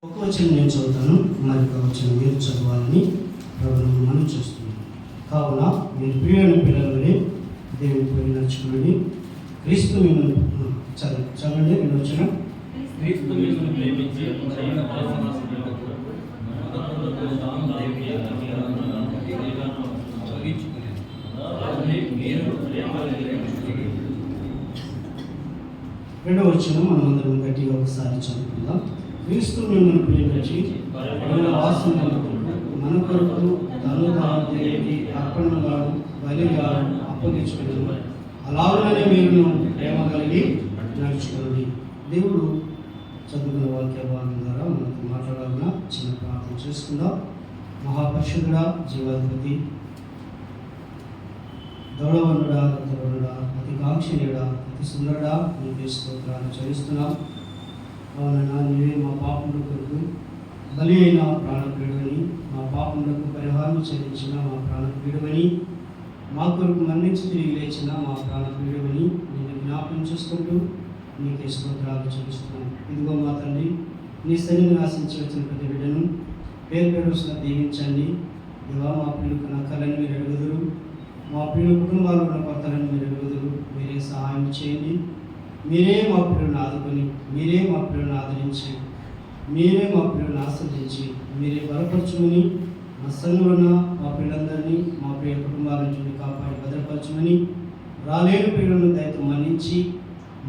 ఒక వచనం నేను చదువుతాను, మరొక వచనం మీరు చదవాలని ప్రభువును మనం చూస్తున్నాం. కావున మీరు ప్రియమైన పిల్లలని దేవుని పోయి నడుచుకుని క్రీస్తు మిమ్మల్ని చదవండి. నేను వచ్చిన క్రీస్తు మిమ్మల్ని ప్రేమించి రెండవ వచనం మనం అందరం గట్టిగా ఒకసారి చదువుకుందాం. క్రీస్తు మిమ్మల్ని ప్రేమించి మన కొరకు తను దేవుడికి అర్పణగా బలిగా అప్పగించుకున్నాను. అలాగనే మీరు ప్రేమ కలిగి నడుచుకోండి. దేవుడు చదువుకున్న వాక్య భాగం ద్వారా మనకు మాట్లాడాలన్న చిన్న ప్రార్థన చేసుకుందాం. మహాపరిషుడుడా, జీవాధిపతి, దౌడవనుడా, రథవనుడా, అతి కాంక్షణీయుడా, అతి సుందరుడా, నీకు స్తోత్రాలు చెల్లిస్తున్నాం. అవునన్నా, నీవే మా పాపముల కొరకు బలి అయిన ప్రాణప్రియుడని, మా పాపములకు పరిహారం చెల్లించిన మా ప్రాణప్రియుడని, మా కొరకు మరణించి తిరిగి లేచిన మా ప్రాణప్రియుడని నేను జ్ఞాపకం చేసుకుంటూ నీకే స్తోత్రాలు చెల్లిస్తున్నాం. ఇదిగో మా తండ్రి, నీ సన్నిధిని ఆశించి వచ్చిన ప్రతి బిడ్డను పేరు పేరు దీవించండి. ఇవా మా ప్రియులకు నక్కలని మీరు ఎరుగుదురు, మా ప్రియుల కుటుంబాలు ఉన్న కొత్తలను మీరు ఎరుగుదురు. మీరే సహాయం చేయండి. మీరే మా ప్రియులను ఆదుకొని, మీరే మా ప్రియులను ఆదరించి, మీరే మా ప్రియులను ఆస్వాదించి, మీరే బలపరచుమని, మా సంఘంలో మా ప్రియులందరినీ మా ప్రియ కుటుంబాల నుంచి కాపాడి భద్రపరచుమని, రాలేని ప్రియులను దయతో మన్నించి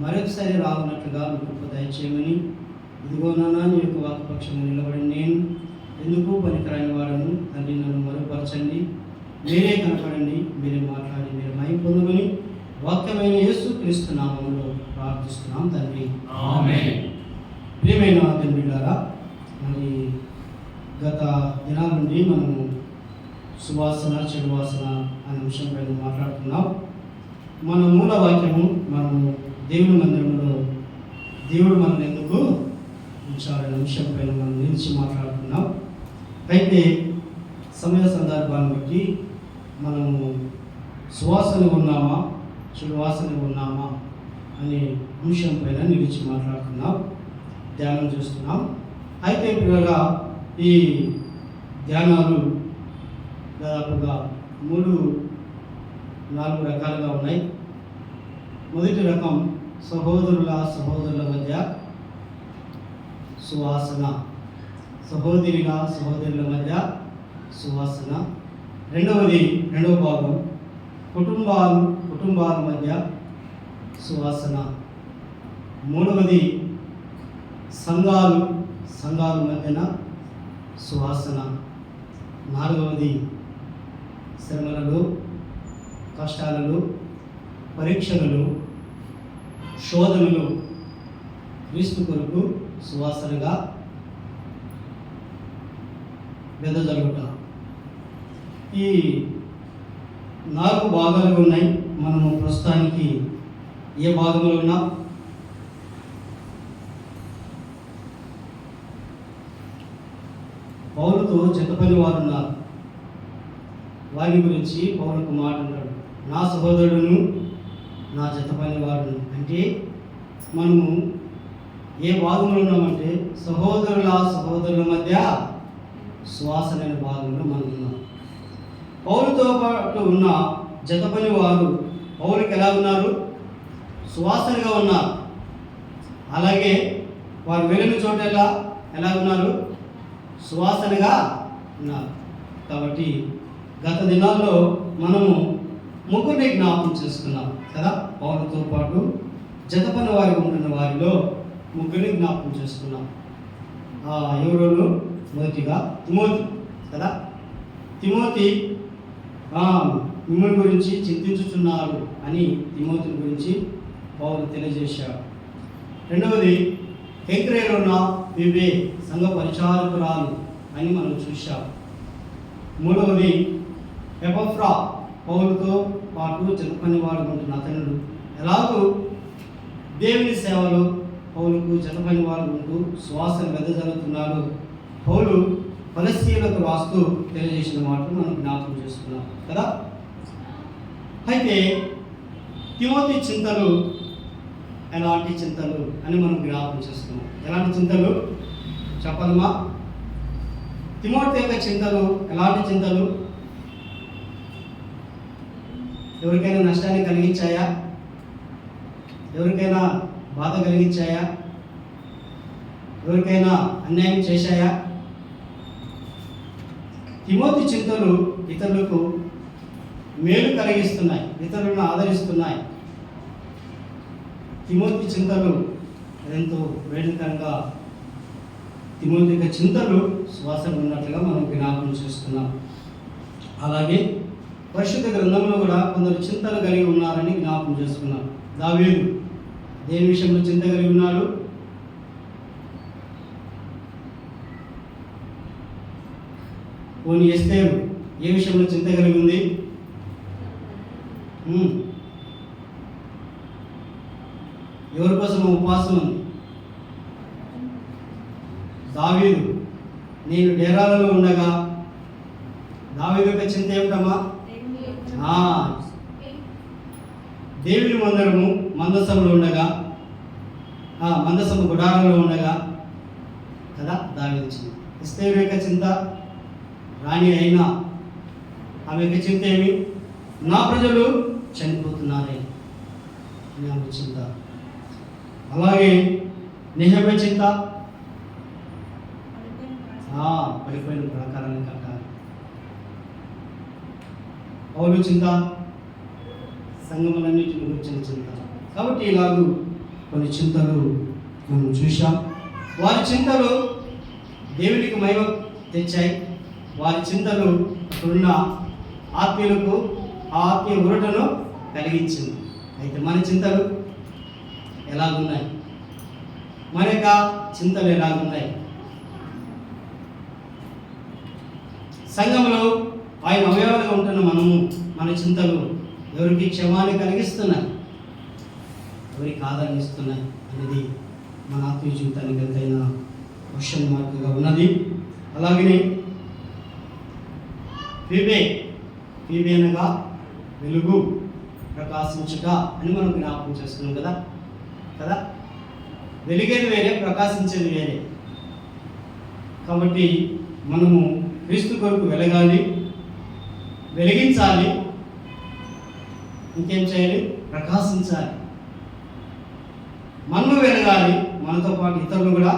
మరొకసారి రానున్నట్లుగా మీ కృప దయచేయమని, ఇదిగో నాన్న నీ యొక్క వాక్పక్షంగా నిలబడి నేను ఎందుకు పనికిరాని వాడను తండ్రి, నన్ను మరుగుపరచండి, మీరే కనపడండి, మీరే మాట్లాడి, మీరే మహిమ పొందమని వాక్యమైన యేసు క్రీస్తు నామములో ప్రార్థిస్తున్నాం తండ్రి, ఆమేన్. ప్రియమైన తండ్రిలారా, మరి గత దినాల నుండి మనము సువాసన చెడు వాసన అనే అంశం పైన మాట్లాడుతున్నాం. మన మూల వాక్యము మనము దేవుని మందిరంలో దేవుడు మనల్ని ఎందుకు ఉంచాలనే అంశం పైన మనం నిలిచి మాట్లాడుతున్నాం. అయితే సమయ సందర్భాన్ని బట్టి మనము సువాసన ఉన్నామా చెడు వాసన ఉన్నామా అనే అంశం పైన నిలిచి మాట్లాడుతున్నాం, ధ్యానం చేస్తున్నాం. అయితే పిల్లగా ఈ ధ్యానాలు దాదాపుగా 3-4 రకాలుగా ఉన్నాయి. మొదటి రకం సహోదరుల మధ్య సువాసన, సహోదరుల మధ్య సువాసన. రెండవ భాగం కుటుంబాల మధ్య సువాసన. మూడవది సంఘాల మధ్యన సువాసన. నాలుగవది శ్రమలలో, కష్టాలలో, పరీక్షలలో, శోధనలు క్రీస్తు కొరకు సువాసనగా వెదజల్లుట. ఈ 4 భాగాలు ఉన్నాయి. మనము ప్రస్తుతానికి ఏ భాగంలో ఉన్నాం? పౌలుతో జతపని వారు ఉన్నారు. వారి గురించి పౌలుకు మాట అంటాడు, నా సహోదరుడును నా జతపని వారును. అంటే మనము ఏ భాగంలో ఉన్నామంటే సహోదరుల మధ్య సువాసన అనే భాగంలో మనం ఉన్నాం. పౌలుతో పాటు ఉన్న జతపని వారు పౌలుకి ఎలా ఉన్నారు? సువాసనగా ఉన్నారు. అలాగే వారు వెళ్ళిన చోట ఎలా ఉన్నారు? సువాసనగా ఉన్నారు. కాబట్టి గత దినాల్లో మనము ముగ్గురిని జ్ఞాపకం చేసుకున్నాం కదా. పౌలుతో పాటు జతపని వారి ఉంటున్న వారిలో ముగ్గురిని జ్ఞాపకం చేసుకున్నాం. ఎవరు? మొదటిగా తిమోతి కదా. తిమోతి మిమ్మల్ని గురించి చింతించుచున్నారు అని తిమోతిని గురించి పౌలు తెలియజేశాడు. రెండవది హెంక్రేలో ఉన్న వివే సంఘ పరిచారకురాలు అని మనం చూశాం. మూడవది ఎపఫ్రా పౌలుతో పాటు జతపని వాడు ఉంటున్న అతనుడు. ఎలాగూ దేవుని సేవలో పౌలుకు జతపని వాడు ఉంటూ సువాసన వెదజల్లుతున్నారు. పౌలు ఫలిస్తీయులకు రాస్తూ తెలియజేసిన మాటలు మనం జ్ఞాపకం చేసుకున్నాం కదా. అయితే తిమోతి చింతలు ఎలాంటి చింతలు అని మనం జ్ఞాపకం చేసుకున్నాం. ఎలాంటి చింతలు? చెప్పాలమ్మా? తిమోతి యొక్క చింతలు ఎలాంటి చింతలు? ఎవరికైనా నష్టాన్ని కలిగించాయా? ఎవరికైనా బాధ కలిగించాయా? ఎవరికైనా అన్యాయం చేశాయా? తిమోతి చింతలు ఇతరులకు మేలు కలిగిస్తున్నాయి, ఇతరులను ఆదరిస్తున్నాయి. తిమోతి చింతలు ఎంతో వేడికరంగా, తిమోతి యొక్క చింతలు శ్వాసలు ఉన్నట్లుగా మనం జ్ఞాపకం చేస్తున్నాం. అలాగే పరిశుద్ధ గ్రంథంలో కూడా కొందరు చింతలు కలిగి ఉన్నారని జ్ఞాపకం చేసుకున్నాం. దావీదు దేని విషయంలో చింత కలిగి ఉన్నాడు? పోనీ ఎస్తేరు ఏ విషయంలో చింత కలిగి ఉంది? ఎవరి కోసం ఉపవాసం ఉంది? దావీదు నేను డేరాలలో ఉండగా, దావీదు యొక్క చింత ఏమిటమ్మా? దేవుని మందసంలో ఉండగా, మందసము గుడారంలో ఉండగా కదా దావీదు చింత. ఎస్తేరు యొక్క చింత, రాణి అయినా ఆమె యొక్క చింత ఏమి? నా ప్రజలు చనిపోతున్నారే అని ఆమె చింత. అలాగే నెహెమ్యా చింత, పడిపోయిన ప్రాకారాన్ని కట్టాలి. పౌలు చింత, సంఘములన్నిటిని గురించిన చింత. కాబట్టి ఇలాగూ కొన్ని చింతలు మనం చూశాం. వారి చింతలు దేవునికి మహిమ తెచ్చాయి. వారి చింతలు అక్కడున్న ఆత్మీయులకు ఆ ఆత్మీయ ఊరటను కలిగించింది. అయితే మన చింతలు ఎలాగున్నాయి? మన యొక్క చింతలు ఎలాగున్నాయి? సంఘంలో ఆయన అవయవాలుగా ఉంటున్న మనము, మన చింతలు ఎవరికి క్షమాన్ని కలిగిస్తున్నాయి, ఎవరికి ఆదరణ ఇస్తున్నాయి అనేది మన ఆత్మీయ జీవితానికి ఎంతైనా క్వశ్చన్ మార్క్గా ఉన్నది. అలాగనే ఫీబే అనగా వెలుగు, ప్రకాశించుట అని మనం జ్ఞాపకం చేస్తున్నాం కదా. వెలిగేది వేరే, ప్రకాశించేది వేరే. కాబట్టి మనము క్రీస్తు కొరకు వెలగాలి, వెలిగించాలి, ఇంకేం చేయాలి? ప్రకాశించాలి. మనము వెలగాలి, మనతో పాటు ఇతరులు కూడా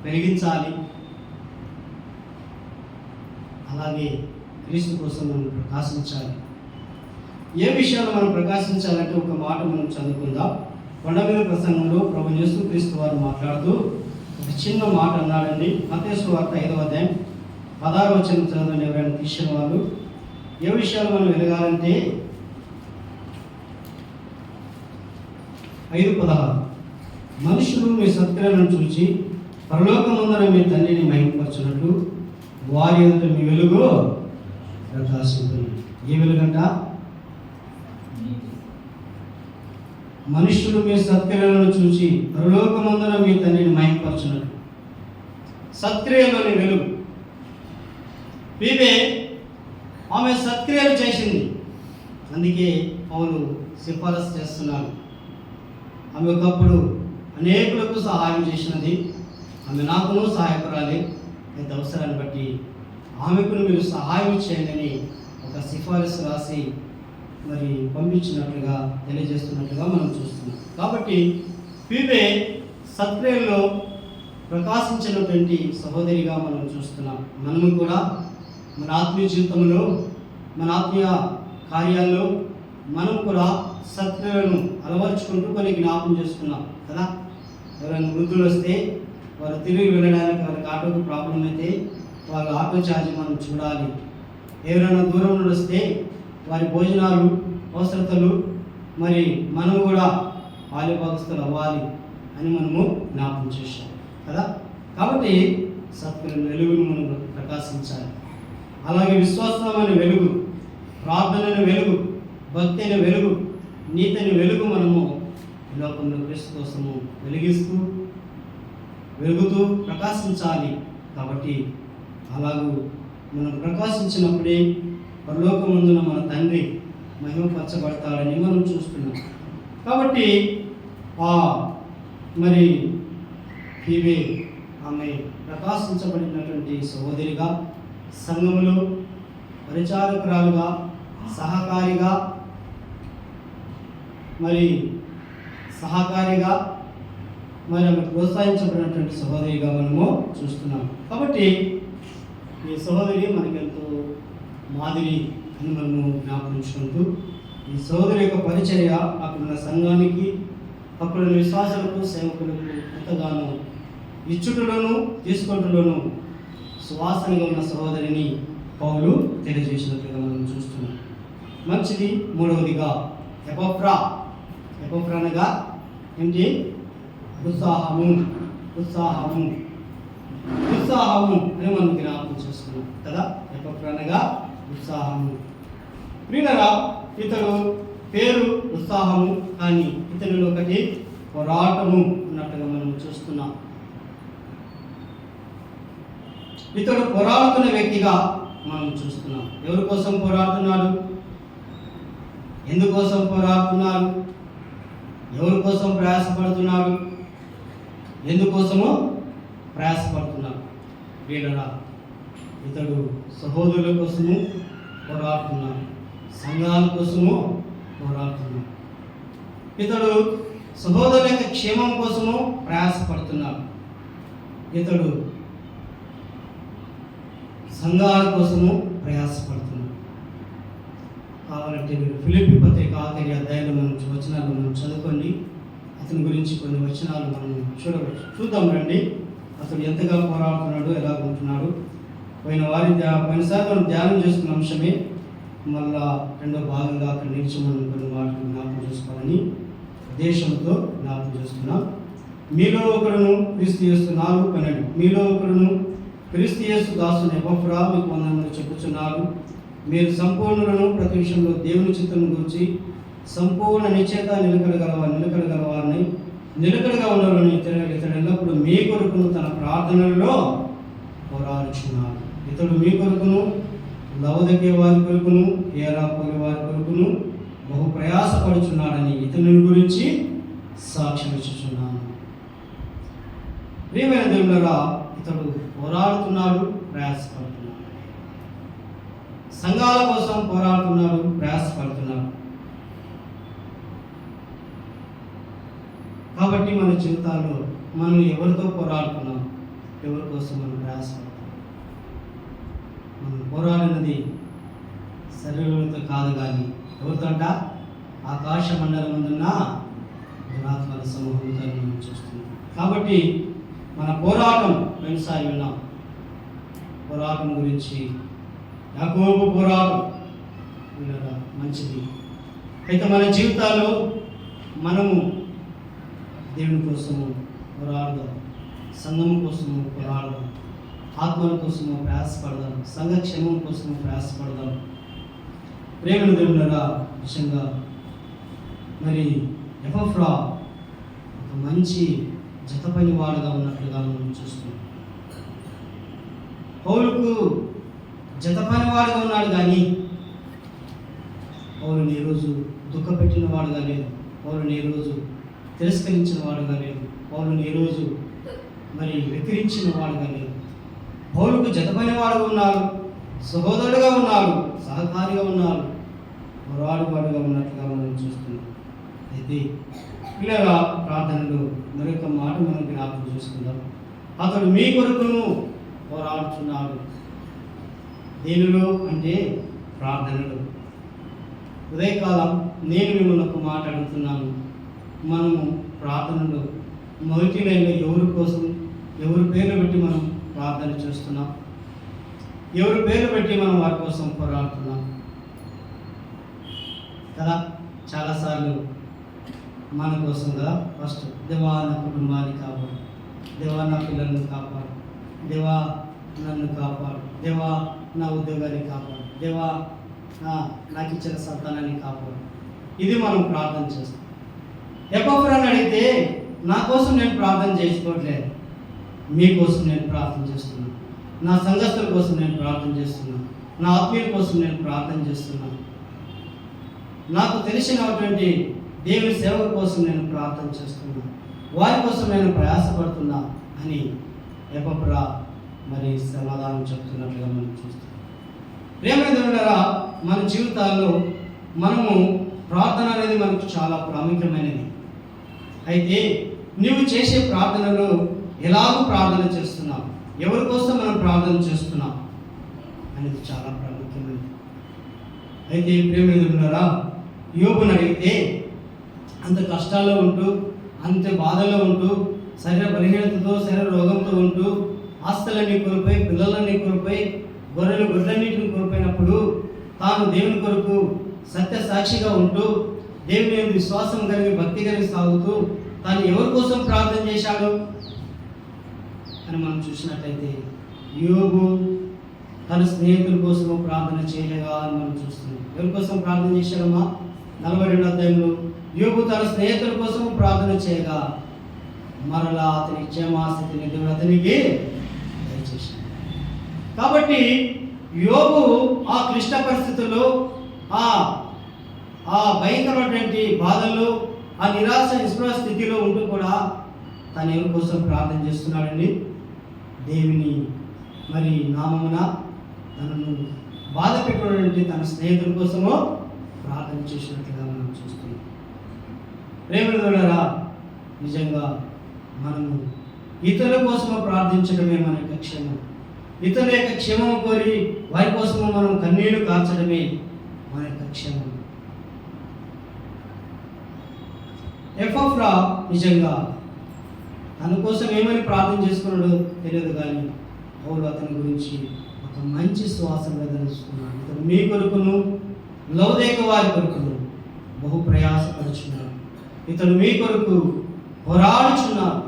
వెలిగించాలి. అలాగే క్రీస్తు కోసం మనం ప్రకాశించాలి. ఏ విషయాలు మనం ప్రకాశించాలంటే ఒక మాట మనం చదువుకుందాం. కొండ మీద ప్రసంగంలో ప్రభు యేసు క్రీస్తు వారు మాట్లాడుతూ ఒక చిన్న మాట అన్నాడండి. మత్తయి సువార్త 5వ అధ్యాయం 16వ వచనం చదవండి. ఎవరైనా తీసిన వాళ్ళు. ఏ విషయాలు మనం వెలగాలంటే 5:16 మనుషులు మీ సత్క్రియలను చూచి పరలోకమందున మీ తండ్రిని మహిమపరచునట్లు వారి ఎదుట మీ వెలుగు ప్రకాశించును. ఏ వెలుగంట? మనుషులు మీ సత్క్రియలను చూచి పరలోకమందున మీ తండ్రిని మహిమపరచునట్లు. సత్క్రియలోని వెలుగు. ఫీబే ఆమె సత్క్రియలు చేసింది, అందుకే పౌలు సిఫారసు చేస్తున్నాడు. ఆమె ఒకప్పుడు అనేకులకు సహాయం చేసినది. ఆమె నాకును సహాయపడాలి, అయితే అవసరాన్ని బట్టి ఆమెకును మీరు సహాయం చేయండి అని ఒక సిఫారసు రాసి మరి పంపించినట్లుగా తెలియజేస్తున్నట్లుగా మనం చూస్తున్నాం. కాబట్టి ఫీబే సత్క్రియల్లో ప్రకాశించినటువంటి సహోదరిగా మనం చూస్తున్నాం. మనము కూడా మన ఆత్మీయ జీవితంలో, మన ఆత్మీయ కార్యాల్లో మనం కూడా సత్క్రియలను అలవర్చుకుంటూ కొన్ని జ్ఞాపకం చేసుకున్నాం కదా. ఎవరైనా వృద్ధులు వస్తే వారు తిరిగి వెళ్ళడానికి వారికి ఆటోకి ప్రాబ్లం అయితే వాళ్ళ ఆటో ఛార్జ్ మనం చూడాలి. ఎవరైనా దూరం నుండి వస్తే వారి భోజనాలు, అవసరతలు మరి మనం కూడా బాల్యభాగస్తులు అవ్వాలి అని మనము జ్ఞాపకం చేశాం కదా. కాబట్టి సత్క్రియల వెలుగును మనం ప్రకాశించాలి. అలాగే విశ్వాసం అనే వెలుగు, ప్రార్థన అనే వెలుగు, భక్తి అనే వెలుగు, నీతి అనే వెలుగు మనము ఈ లోకంలో క్రీస్తు కోసము వెలుగుతూ ప్రకాశించాలి. కాబట్టి అలాగూ మనం ప్రకాశించినప్పుడే పరలోకమందున మన తండ్రి మహిమపరచబడతాడని మనం చూస్తున్నాం. కాబట్టి మరి ఫీబే ఆమె ప్రకాశించబడినటువంటి సహోదరిగా, సంఘములో పరిచారకురాలుగా, సహకారిగా మరి ఆమె ప్రోత్సహించబడినటువంటి సహోదరిగా మనము చూస్తున్నాం. కాబట్టి ఈ సహోదరి మనకెంతో మాదిరి అని మనము జ్ఞాపకించుకుంటూ, ఈ సహోదరి యొక్క పరిచర్య అక్కడున్న సంఘానికి, అక్కడున్న విశ్వాసాలకు, సేవకులకు ఎంతగానో ఇచ్చుటలోను తీసుకుంటులోను సువాసనగా ఉన్న సహోదరిని పౌలు తెలియజేసినట్లుగా మనం చూస్తున్నాం. మంచిది. మూడవదిగా ఎపఫ్రా అనగా ఏంటి? ఉత్సాహము అని మనం జ్ఞాపకం చేసుకున్నాం కదా. ఎపఫ్రా అనగా ఉత్సాహము. ప్రియులారా, ఇతడు పేరు ఉత్సాహము, కానీ ఇతనిలో ఒకటి పోరాటము ఉన్నట్టుగా మనం చూస్తున్నాం. ఇతడు పోరాడుతున్న వ్యక్తిగా మనం చూస్తున్నాం. ఎవరి కోసం పోరాడుతున్నాడు? ఎందుకోసం పోరాడుతున్నారు? ఎవరి కోసం ప్రయాసపడుతున్నారు? ఎందుకోసమో ప్రయాసపడుతున్నారు. వీళ్ళరా, ఇతడు సహోదరుల కోసము పోరాడుతున్నాడు, సంఘాల కోసము పోరాడుతున్నాడు. ఇతడు సహోదరుల యొక్క క్షేమం కోసము ప్రయాసపడుతున్నాడు. ఇతడు సంఘాల కోసము ప్రయాసపడుతున్నాడు. కావాలంటే మీరు ఫిలిప్పీ పత్రిక ఆఖరి అధ్యాయంలో మనం వచనాలు మనం చదువుకోండి. అతని గురించి కొన్ని వచనాలు మనం చూద్దాం రండి. అతడు ఎంతగా పోరాడుతున్నాడు, ఎలా ఉంటున్నాడు. పోయినసారి మనం ధ్యానం చేసుకున్న అంశమే మళ్ళా రెండో భాగంగా అక్కడ నిలిచి మనం కొన్ని వాటిని జ్ఞాపకం చేసుకోవాలని ఉద్దేశంతో జ్ఞాపకం చేస్తున్నాం. మీలో ఒకడును క్రీస్తు యేసు 4:12 మీలో ఒకడును క్రీస్తు యేసు దాసుని ఎపఫ్రా మీకు వందనములు చెప్పుచున్నారు. మీరు సంపూర్ణులను ప్రతి విషయంలో దేవుని చిత్తము గురించి సంపూర్ణ నిశ్చయత నిలకడగా ఉండాలని ఇతడు ఎల్లప్పుడూ మీ కొరకును తన ప్రార్థనలలో పోరాడుచున్నాడు. ఇతడు మీ కొరకును, లవొదికయ వారి కొరకును, హియరాపోలి వారి కొరకును బహు ప్రయాసపడుచున్నాడని ఇతని గురించి సాక్ష్యం ఇచ్చుచున్నాను. ప్రియమైన దేవులారా, ఇతడు పోరాడుతున్నాడు, ప్రయాసపడుతున్నాడు. సంఘాల కోసం పోరాడుతున్నాడు, ప్రయాసపడుతున్నాడు. కాబట్టి మన జీవితాల్లో మనం ఎవరితో పోరాడుతున్నాం, ఎవరి కోసం మనం ప్రయాసపడుతున్నాం. మనం పోరాడినది శరీరంతో కాదు, కానీ ఎవరితో అంట? ఆకాశ మండలం ముందున్న దురాత్మల సమూహంతో మనం చూస్తున్నాం. కాబట్టి మన పోరాటం వెనుసారి విన్నాం. పోరాటం గురించి యాకోబు పోరాటం మంచిది. అయితే మన జీవితాల్లో మనము దేవుని కోసము పోరాడదాం, సంఘం కోసము పోరాడదాం, ఆత్మల కోసము ప్రయాసపడదాం, సంఘక్షేమం కోసము ప్రయాసపడదాం. ప్రేమను దేవునులారా, విషయంగా మరి ఎపఫ్రా ఒక మంచి జత పనివాడుగా ఉన్నట్లుగా మనం చూస్తున్నాం. పౌలుకు జత పనివాడుగా ఉన్నాడు, కానీ పౌలుని ఈరోజు దుఃఖపెట్టిన వాడుగా లేదు. పౌలుని ఈరోజు తిరస్కరించిన వాడుగా లేదు. పౌలుని ఈరోజు మరి వ్యతిరించిన వాడుగా లేదు. పౌలుకు జత పనివాడుగా ఉన్నాడు, సహోదరుడుగా ఉన్నాడు, సహకారిగా ఉన్నాడు, పోరాడువాడుగా ఉన్నట్లుగా మనం చూస్తున్నాం. అయితే పిల్లల ప్రార్థనలు మరొక మాట మనం జ్ఞాపకం చేసుకుందాం. అతడు మీ కొరకును పోరాడుతున్నాడు. దేనిలో అంటే ప్రార్థనలు. ఉదయకాలం నేను మిమ్మల్ని ఒక మాట అడుగుతున్నాను. మనము ప్రార్థనలు మొదటి లైన్లో ఎవరి కోసం, ఎవరి పేర్లు పెట్టి మనం ప్రార్థన చేస్తున్నాం, ఎవరి పేర్లు పెట్టి మనం వారి కోసం పోరాడుతున్నాం కదా. చాలాసార్లు మన కోసం కదా. ఫస్ట్ దేవా నా కుటుంబాన్ని కాపాడు, దేవా నా పిల్లలను కాపాడు, దేవా నన్ను కాపాడు, దేవా నా ఉద్యోగాన్ని కాపాడు, దేవా నాకు ఇచ్చిన సంతానాన్ని కాపాడు. ఇది మనం ప్రార్థన చేస్తాం. ఎపఫ్రాని అడిగితే నా కోసం నేను ప్రార్థన చేసుకోవట్లేదు, మీకోసం నేను ప్రార్థన చేస్తున్నాను, నా సంఘస్థుల కోసం నేను ప్రార్థన చేస్తున్నాను, నా ఆత్మీయుల కోసం నేను ప్రార్థన చేస్తున్నాను, నాకు తెలిసినటువంటి దేవుని సేవ కోసం నేను ప్రార్థన చేస్తున్నాను, వారి కోసం నేను ప్రయాసపడుతున్నా అని ఎపప్రా మరి సమాధానం చెప్తున్నట్లుగా మనం చూస్తాం. ప్రేమేంద్రులారా, మన జీవితాల్లో మనము ప్రార్థన అనేది మనకు చాలా ప్రాముఖ్యమైనది. అయితే నువ్వు చేసే ప్రార్థనలో ఎలాగో ప్రార్థన చేస్తున్నావు, ఎవరి కోసం మనం ప్రార్థన చేస్తున్నాం అనేది చాలా ప్రాముఖ్యమైనది. అయితే ప్రేమేంద్రులారా, యోబుని అడిగితే అంత కష్టాల్లో ఉంటూ, అంత బాధల్లో ఉంటూ, శరీర బలహీనతతో, శరీర రోగంతో ఉంటూ, ఆస్తులన్నీ కోల్పోయి, పిల్లలన్నీ కోల్పోయి, గొర్రెలన్నింటిని కోల్పోయినప్పుడు తాను దేవుని కొరకు సత్య సాక్షిగా ఉంటూ, దేవుని యందు విశ్వాసం కలిగి, భక్తి కలిగి సాగుతూ తాను ఎవరి కోసం ప్రార్థన చేశాడు అని మనం చూసినట్లయితే, యోబు తన స్నేహితుల కోసము ప్రార్థన చేయలేదా అని మనం చూస్తున్నాం. ఎవరి కోసం ప్రార్థన చేశాడమ్మా? 42వ అధ్యాయంలో యోబు తన స్నేహితుల కోసం ప్రార్థన చేయగా మరలా అతని క్షేమాస్థితిని దేవుడు అతనికి దయచేశాడు. కాబట్టి యోబు ఆ క్లిష్ట పరిస్థితుల్లో, ఆ భయంకరమైనటువంటి బాధల్లో, ఆ నిరాశ నిస్పృహ స్థితిలో ఉంటూ కూడా తను ఎవరి కోసం ప్రార్థన చేస్తున్నాడండి? దేవుని మరి నామమున తనను బాధ పెట్టినటువంటి తన స్నేహితుల కోసము ప్రార్థన చేసినట్లుగా మనం చూస్తున్నాం. ప్రేమలులారా, నిజంగా మనము ఇతరుల కోసము ప్రార్థించడమే మన యొక్క క్షేమం. ఇతరుల యొక్క క్షేమం కోరి వారి కోసము మనం కన్నీళ్లు కార్చడమే మన యొక్క క్షేమం. ఎపఫ్రా నిజంగా తన కోసం ఏమని ప్రార్థన చేసుకున్నాడో తెలియదు, కానీ పౌలు అతని గురించి ఒక మంచి శ్వాసం వేదనిస్తున్నాడు. ఇతను మీ కొరకును లౌదేక వారి కొరకును బహు ప్రయాసపడుచున్నాడు. ఇతను మీ కొరకు పోరాడుచున్నాడు.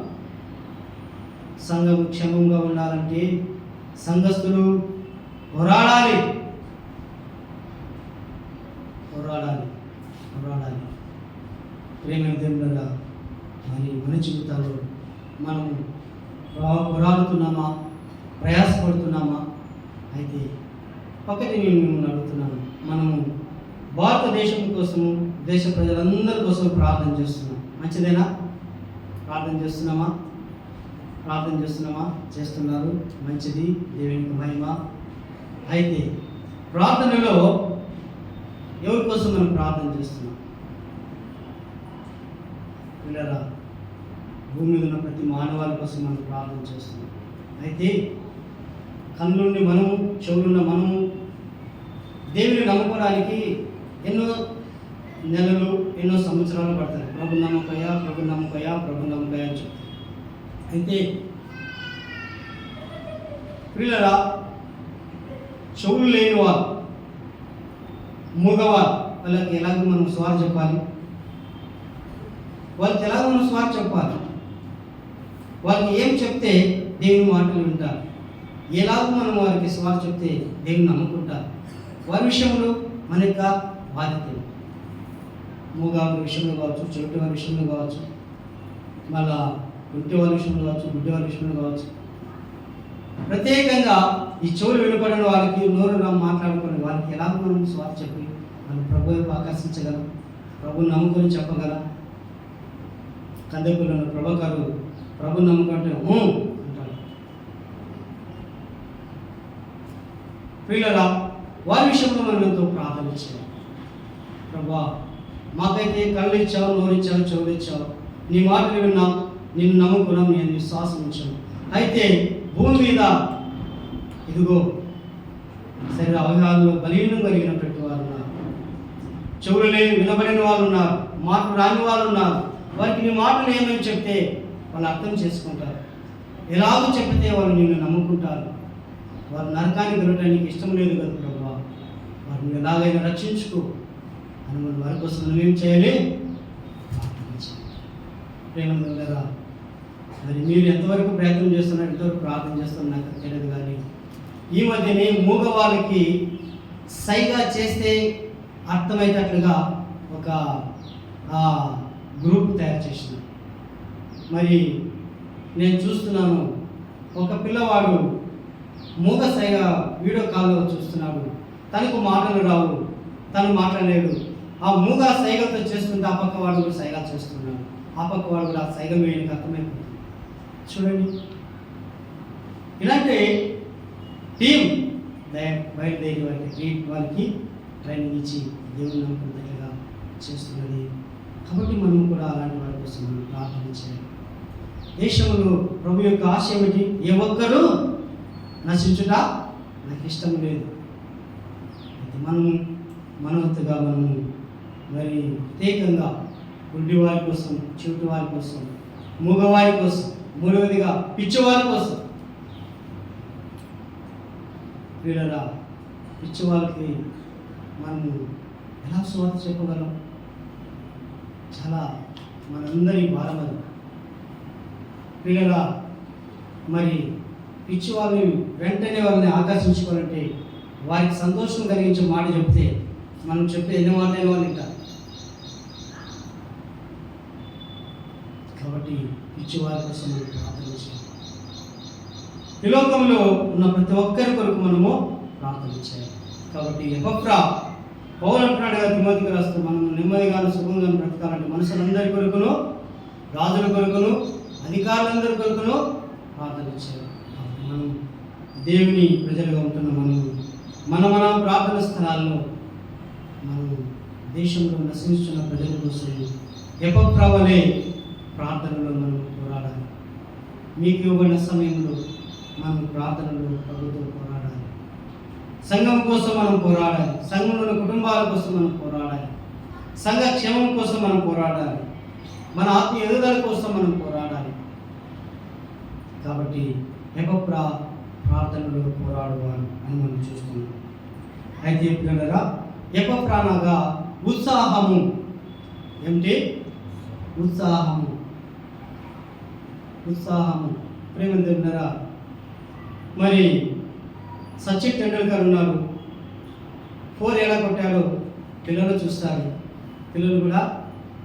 సంఘం క్షేమంగా ఉండాలంటే సంఘస్థులు పోరాడాలి. ప్రేమ దేవుడా, మరి మన జీవితాల్లో మనము పోరాడుతున్నామా, ప్రయాసపడుతున్నామా? అయితే ఒకటి నేను మిమ్మల్ని అడుగుతున్నాను, మనము భారతదేశం కోసము, దేశ ప్రజలందరి కోసం ప్రార్థన చేస్తున్నాం. మంచిదేనా? ప్రార్థన చేస్తున్నామా? చేస్తున్నారు. మంచిది, దేవునికి మహిమ. అయితే ప్రార్థనలో ఎవరి కోసం మనం ప్రార్థన చేస్తున్నాం? పిల్లరా, భూమి మీద ఉన్న ప్రతి మానవాళి కోసం మనం ప్రార్థన చేస్తున్నాం. అయితే కన్నులుండి మనము, చెవులున్న మనము దేవుని నమ్ముకోవడానికి ఎన్నో నెలలు, ఎన్నో సంవత్సరాలు పడతాయి. ప్రభు నమ్మకయ్యా అని చెప్తారు. అయితే పిల్లరా, చెవులు లేని వారు, మూగవారు, వాళ్ళకి ఎలాగ మనం స్వార్థ చెప్పాలి? వాళ్ళకి ఎలాగ మనం స్వార్థ చెప్పాలి? వాళ్ళకి ఏం చెప్తే దేవుని మాటలు వింటారు? ఎలాగో మనం వారికి స్వార్థ చెప్తే దేవుని నమ్ముకుంటారు? వారి విషయంలో మన యొక్క బాధ్యత. మూగాల విషయంలో కావచ్చు, చెవిటి వారి విషయంలో కావచ్చు, మళ్ళా గుడ్డి వారి విషయంలో కావచ్చు, గుడ్డి వారి విషయంలో కావచ్చు. ప్రత్యేకంగా ఈ చెవులు వినపడిన వారికి, నోరు మాట్లాడుకునే వారికి ఎలాగో మనం స్వార్థ చెప్పి మనం ప్రభు వైపు ఆకర్షించగలం, ప్రభుని నమ్ముకొని చెప్పగలం. కందెపుల్లో ప్రభాకరు ప్రభుని నమ్ముకుంటే అంటాడు. పిల్లల వారి విషయంలో మనం ఎంతో ప్రార్థన చేయాలి. ప్రభా, మాకైతే కళ్ళు ఇచ్చావు, నోరు ఇచ్చావు, చెవులు ఇచ్చావు, నీ మాటలు విన్నాం, నిన్ను నమ్ముకున్నాం, నేను విశ్వాసం ఉంచాను. అయితే భూమి మీద ఇదిగో శరీర అవయవాల్లో బలీనం కలిగినటువంటి వారు ఉన్నారు, చెవులు లేని వినబడిన వాళ్ళు ఉన్నారు, మాటలు రాని వాళ్ళు ఉన్నారు. వారికి నీ మాటలు ఏమని చెప్తే వాళ్ళు అర్థం చేసుకుంటారు, ఎలాగో చెప్తే వాళ్ళు నిన్ను నమ్ముకుంటారు. వారు నరకానికి వెళ్ళడానికి ఇష్టం లేదు కదా ప్రభా, వారిని ఎలాగైనా రక్షించుకో అని మనం వారి కోసం నువ్వేం చేయాలి? ప్రేమ లేదా మరి మీరు ఎంతవరకు ప్రయత్నం చేస్తున్నారు, ఎంతవరకు ప్రార్థన చేస్తున్నారు నాకు తెలియదు. కానీ ఈ మధ్యనే మూగ వాళ్ళకి సైగా చేస్తే అర్థమయ్యేటట్లుగా ఒక గ్రూప్ తయారు చేసిన. మరి నేను చూస్తున్నాను, ఒక పిల్లవాడు మూగ సైగా వీడియో కాల్లో చూస్తున్నాడు. తనకు మాటలు రావు, తను మాట్లాడలేడు. ఆ మూగ సైగలతో చేస్తుంటే ఆ పక్క వాడు కూడా సైగా చేస్తున్నాడు. ఆ పక్క వాడు కూడా ఆ సైగ వేయడానికి అర్థమైపోతుంది. చూడండి, ఇలాంటి టీం బయలుదేరి వాళ్ళకి ట్రైనింగ్ ఇచ్చి దేవుని నమ్మకం దగ్గరగా చేస్తున్నది. కాబట్టి మనం కూడా అలాంటి వారి కోసం మనం ప్రార్థన చేయాలి. దేశంలో ప్రభు యొక్క ఆశ ఏమిటి? ఏ ఒక్కరూ నశించుట నాకు ఇష్టం లేదు. అయితే మనవంతుగా మనము మరి ప్రత్యేకంగా గుడ్డి వారి కోసం, చెవిటి వారి కోసం, మూగవారి కోసం, మూడవదిగా పిచ్చివారి కోసం, వీళ్ళరా పిచ్చివారికి మనము ఎలా సువార్త చెప్పగలం? చాలా మనందరి భారం అది. పిల్లల మరి పిచ్చి వాళ్ళని వెంటనే వాళ్ళని ఆకర్షించుకోవాలంటే, వారికి సంతోషం కలిగించే మాట చెప్తే మనం చెప్పే ఎన్ని మాటలైన వాళ్ళు వింటారు. కాబట్టి పిచ్చి వారి కోసం మనం ప్రార్థన చేయాలి. ఈ లోకంలో ఉన్న ప్రతి ఒక్కరి కొరకు మనము ప్రార్థన చేయాలి. కాబట్టి ఎపఫ్రా పౌలు అంటున్నాడు కదా తిమోతికి రాస్తూ, మనం నెమ్మదిగాను సుఖంగాను బ్రతకాలంటే మనుషులందరి కొరకును, రాజుల కొరకును, అధికారులందరి కొరకును ప్రార్థన చేయాలి. మనం దేవుని ప్రజలుగా ఉంటున్న మన ప్రార్థన స్థలాల్లో మనం దేశంలో నశించుతున్న ప్రజల కోసం ఎపఫ్రా వలె ప్రార్థనలో మనం పోరాడాలి. మీకు ఇవ్వబడిన సమయంలో మనం ప్రార్థనలో ప్రభుతో పోరాడాలి. సంఘం కోసం మనం పోరాడాలి. సంఘంలోని కుటుంబాల కోసం మనం పోరాడాలి. సంఘ క్షేమం కోసం మనం పోరాడాలి. మన ఆత్మీయ ఎదుగుదల కోసం మనం పోరాడాలి. కాబట్టి ఎపఫ్రా ప్రార్థనలో పోరాడువారు అని మనం చూస్తున్నాం. అయితే పిల్లరా, ఎపఫ్రా అనగా ఉత్సాహము. ఏమిటి? ఉత్సాహము. ప్రేమ దేవునరా, మరి సచిన్ టెండూల్కర్ ఉన్నారు. 4 ఎలా కొట్టారో పిల్లలు చూస్తారు. పిల్లలు కూడా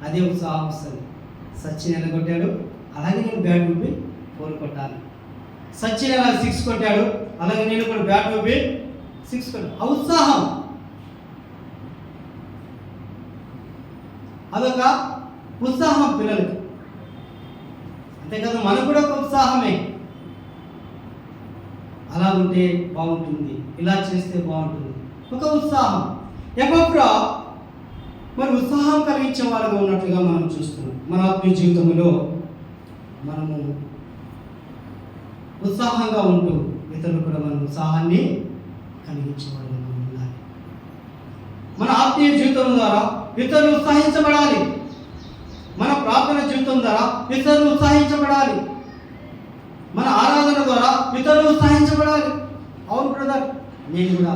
అదే ఉత్సాహం వస్తుంది. సచిన్ ఎలా కొట్టాడు, అలాగే నేను బ్యాట్ ఊపి 4 కొట్టాలి. సచిన్ ఎలా 6 కొట్టాడు, అలాగే నేను కూడా బ్యాట్ ఊపి 6 కొట్టాను. ఆ ఉత్సాహం అదొక ఉత్సాహం పిల్లలకి. అంతేకాదు మనకు కూడా ఒక ఉత్సాహమే. అలా ఉంటే బాగుంటుంది, ఇలా చేస్తే బాగుంటుంది, ఒక ఉత్సాహం. ఎపఫ్రా మరి ఉత్సాహం కలిగించే వాళ్ళగా ఉన్నట్లుగా మనం చూస్తున్నాం. మన ఆత్మీయ జీవితంలో మనము ఉత్సాహంగా ఉంటూ ఇతరులు కూడా మనం ఉత్సాహాన్ని కలిగించే వాళ్ళగా మనం ఉండాలి. మన ఆత్మీయ జీవితం ద్వారా ఇతరులు ఉత్సాహించబడాలి. మన ప్రార్థన జీవితం ద్వారా ఇతరులు ఉత్సాహించబడాలి. మన ఆరాధన ద్వారా ఇతరులు ఉత్సాహించబడాలి. అవును బ్రదర్, నేను కూడా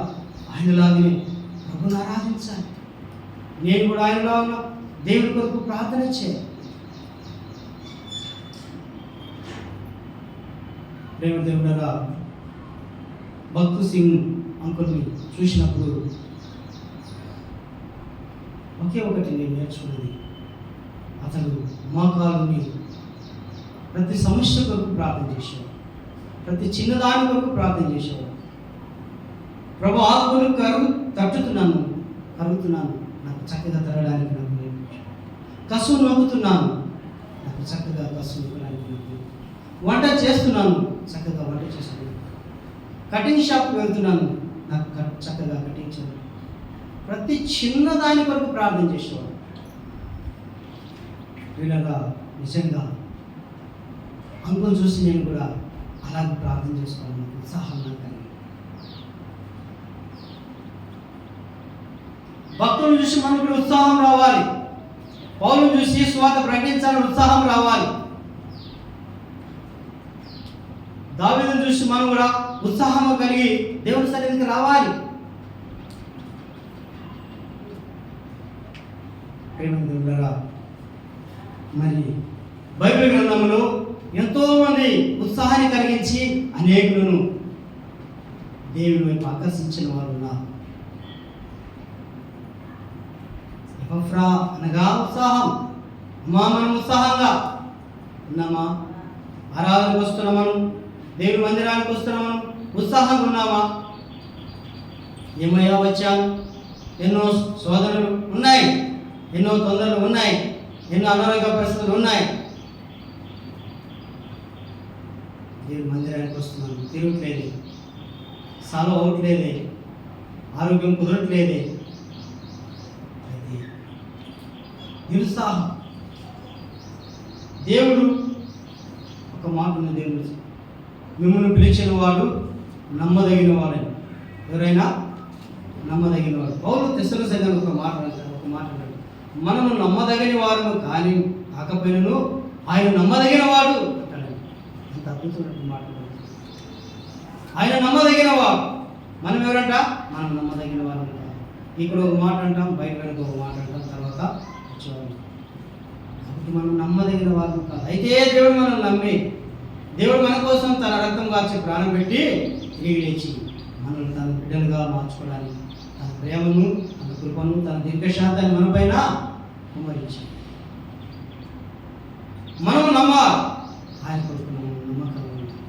ఆయనలాగానే ప్రభుని ఆరాధించాలి. నేను కూడా ఆయనలా ఉన్న దేవుడి కొరకు ప్రార్థన చేయాలి. దేవుడరా, భక్తు సింగ్ అంకుల్ని చూసినప్పుడు ఒకే ఒకటి నేను నేర్చుకున్నది, అతడు మోకాలుని ప్రతి సమస్య కొరకు ప్రార్థన చేసేవాడు. ప్రతి చిన్నదాని కొరకు ప్రార్థన చేసేవాడు. ప్రభు ఆకులు కరుగుతున్నాను, నాకు చక్కగా తరగడానికి నాకు నేర్పించు. కసువు నవ్వుతున్నాను, నాకు చక్కగా కసువు నవ్వడానికి నాకు. వంట చేస్తున్నాను, చక్కగా వంట చేస్తున్నాను. కటింగ్ షాప్కి వెళ్తున్నాను, నాకు చక్కగా కటింగ్ చేయాలి. ప్రతి చిన్నదాని కొరకు ప్రార్థన చేసేవాడు. వీళ్ళగా నిజంగా అంకుల్ చూసి నేను కూడా అలాగే ప్రార్థన చేసుకోవాలని ఉత్సాహం నాకు కలిగింది. భక్తులను చూసి మనకు కూడా ఉత్సాహం రావాలి. పౌలును చూసి సువార్త ప్రకటించాలని ఉత్సాహం రావాలి. దావీదును చూసి మనం కూడా ఉత్సాహం కలిగి దేవుని సన్నిధికి రావాలి. ప్రేమగా మరి బైబిల్ గ్రంథంలో ఎంతోమంది ఉత్సాహాన్ని కలిగించి అనేకులను దేవుని వైపు ఆకర్షించిన వారు ఉన్నారు. ఎపఫ్రా అనగా ఉత్సాహం. మనం ఉత్సాహంగా ఉన్నామా? ఆరాధనకు వస్తున్నామా? దేవుని మందిరానికి వస్తున్నామా? ఉత్సాహంగా ఉన్నామా? ఏమయ్యా వచ్చాను, ఎన్నో శోధనలు ఉన్నాయి, ఎన్నో తొందరలు ఉన్నాయి, ఎన్నో అనారోగ్య పరిస్థితులు ఉన్నాయి. దేవుని మందిరానికి వస్తున్నాను, తిరగట్లేదే, సాలో అవట్లేదే, ఆరోగ్యం కుదరట్లేదే, అది నిరుత్సాహం. దేవుడు ఒక మాట ఉన్న దేవుడు, మిమ్మల్ని పిలిచిన వాడు నమ్మదగిన వాడని. ఎవరైనా నమ్మదగిన వాడు. పౌలు తెస్సలోనికైన ఒక మాట అన్నాడు, మనము నమ్మదగిన వారు కానీ కాకపోయినను ఆయన నమ్మదగిన వాడు అంటాడు. అంత అద్భుతమైన మాట. ఆయన నమ్మదగిన వాడు. మనం ఎవరంట? మనం నమ్మదగిన వారు అంట. ఇక్కడ ఒక మాట అంటాం, బయట వెనక ఒక మాట అంటాం, తర్వాత వచ్చేవాళ్ళు. కాబట్టి మనం నమ్మదగిన వారు కాదు. అయితే దేవుడు మనం నమ్మి, దేవుడు మన కోసం తన రక్తం కాచి ప్రాణం పెట్టి తిరిగి లేచి మనల్ని తన బిడ్డలుగా మార్చుకోవడానికి తన ప్రేమను, తన కృపను, తన దీర్ఘశాంతాన్ని మన పైన కుమ్మరించాడు. మనము నమ్మాలి, ఆయన కొరకు మనం నమ్మకంగా ఉంటాం.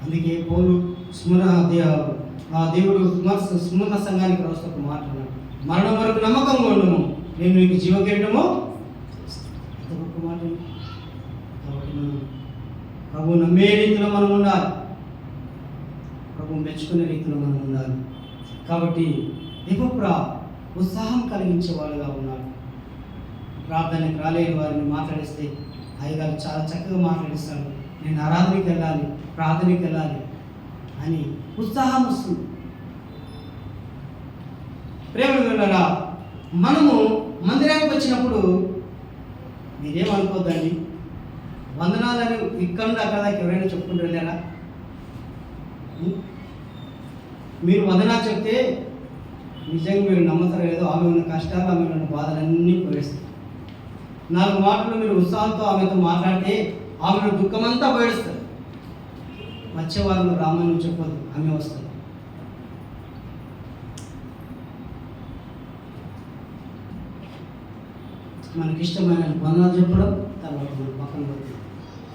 అందుకే పౌలు దేవుడు స్మరణ సంఘానికి రాస్తూ ఒక మాట అన్నాడు, మరణం వరకు నమ్మకంగా ఉండము, నేను నీకు జీవకిరీటము. ఎంత గొప్ప మాట. కాబట్టి మనం ప్రభు నమ్మే రీతిలో మనం ఉండాలి, ప్రభు మెచ్చుకునే రీతిలో మనం ఉండాలి. కాబట్టి దివప్రా ఉత్సాహం కలిగించే వాళ్ళుగా ఉన్నాడు. ప్రార్థనకి రాలేని వారిని మాట్లాడిస్తే అయ్యగారు చాలా చక్కగా మాట్లాడిస్తాడు, నేను ఆరాధనకి వెళ్ళాలి, ప్రార్థనకి వెళ్ళాలి అని ఉత్సాహం వస్తుంది. ప్రేమగా మనము మందిరానికి వచ్చినప్పుడు మీరేమనుకోద్దండి, వందనాలని ఇక్కడ నుండి అక్కడ దాకా ఎవరైనా చెప్పుకుంటూ వెళ్ళారా? మీరు వందనాలు చెప్తే నిజంగా మీరు నమ్మతారో లేదో, ఆమె ఉన్న కష్టాలు, ఆమె ఉన్న బాధలన్నీ పోయిస్తాయి. 4 మాటలు మీరు ఉత్సాహంతో ఆమెతో మాట్లాడితే ఆమెను దుఃఖమంతా పోయిస్తారు. వచ్చేవాళ్ళు రామని చెప్పొద్దు, ఆమె వస్తుంది. మనకిష్టమైన వందనాలు చెప్పడం, తర్వాత మనం పక్కన పోతుంది.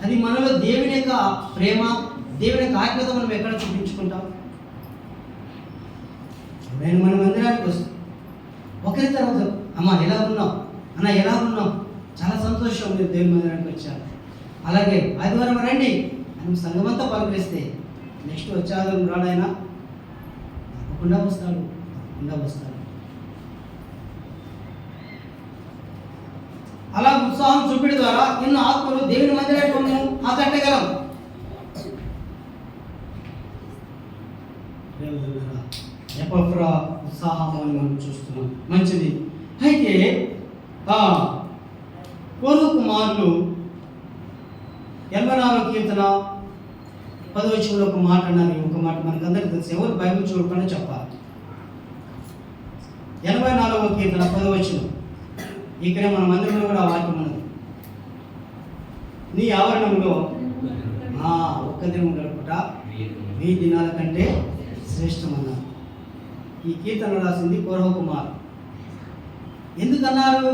అది మనలో దేవుని యొక్క ప్రేమ, దేవుని యొక్క ఆత్మీయత మనం ఎక్కడ చూపించుకుంటాం? నేను మన మందిరానికి వస్తాం, ఒకరి తర్వాత అమ్మ ఎలా ఉన్నావు, అన్న ఎలా ఉన్నావు, చాలా సంతోషం మీరు దేవుని మందిరానికి వచ్చారు, అలాగే ఆదివారం రండి అని సంఘమంతా పలకరిస్తే నెక్స్ట్ వచ్చే ఆదివారం రాడైనా తప్పకుండా వస్తాడు, తప్పకుండా వస్తాడు. అలా ఉత్సాహం చూపడం ద్వారా ఎన్నో ఆత్మలు దేవుని మందిరాన్ని ఆకట్టగలం. ఎపఫ్రా ఉత్సాహం అని మనం చూస్తున్నాం, మంచిది. అయితే పూర్వ కుమారులు 84వ కీర్తన 10వ వచనంలో ఒక మాట అన్నారు. ఒక మాట మనకందరికీ తెలుసు, ఎవరు బైబిల్ చూడకుండా చెప్పాలి. 84వ కీర్తన 10వ వచనం, ఇక్కడే మన మందిరంలో కూడా ఆ వాక్యం ఉన్నది. నీ ఆవరణంలో ఒక్క దినం గడుపుట 1000 దినాల కంటే శ్రేష్టమన్నారు. ఈ కీర్తన రాసింది పూర్వ కుమార్. ఎందుకన్నారు?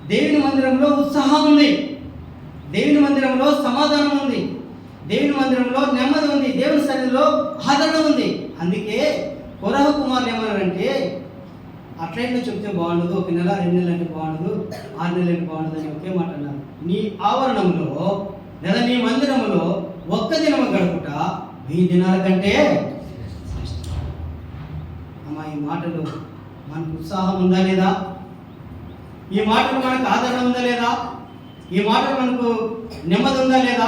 దేవుని మందిరంలో ఉత్సాహం ఉంది, దేవుని మందిరంలో సమాధానం ఉంది, దేవుని మందిరంలో నెమ్మది ఉంది, దేవుని సన్నిధిలో ఆదరణ ఉంది. అందుకే పూర్వ కుమారులు ఏమన్నారంటే, అట్లయితే చెప్తే బాగుండదు, 1 నెల 2 నెలలు అంటే బాగుండదు, 6 నెలలు అంటే బాగుండదు అని ఒకే మాట అన్నారు. నీ ఆవరణంలో లేదా నీ మందిరంలో ఒక్క దినము గడుపుట 1000 దినాల కంటే శ్రేష్టం. అమ్మా, ఈ మాటలు మనకు ఉత్సాహం ఉందా లేదా? ఈ మాటలు మనకు ఆదరణ ఉందా లేదా? ఈ మాటలు మనకు నెమ్మది ఉందా లేదా?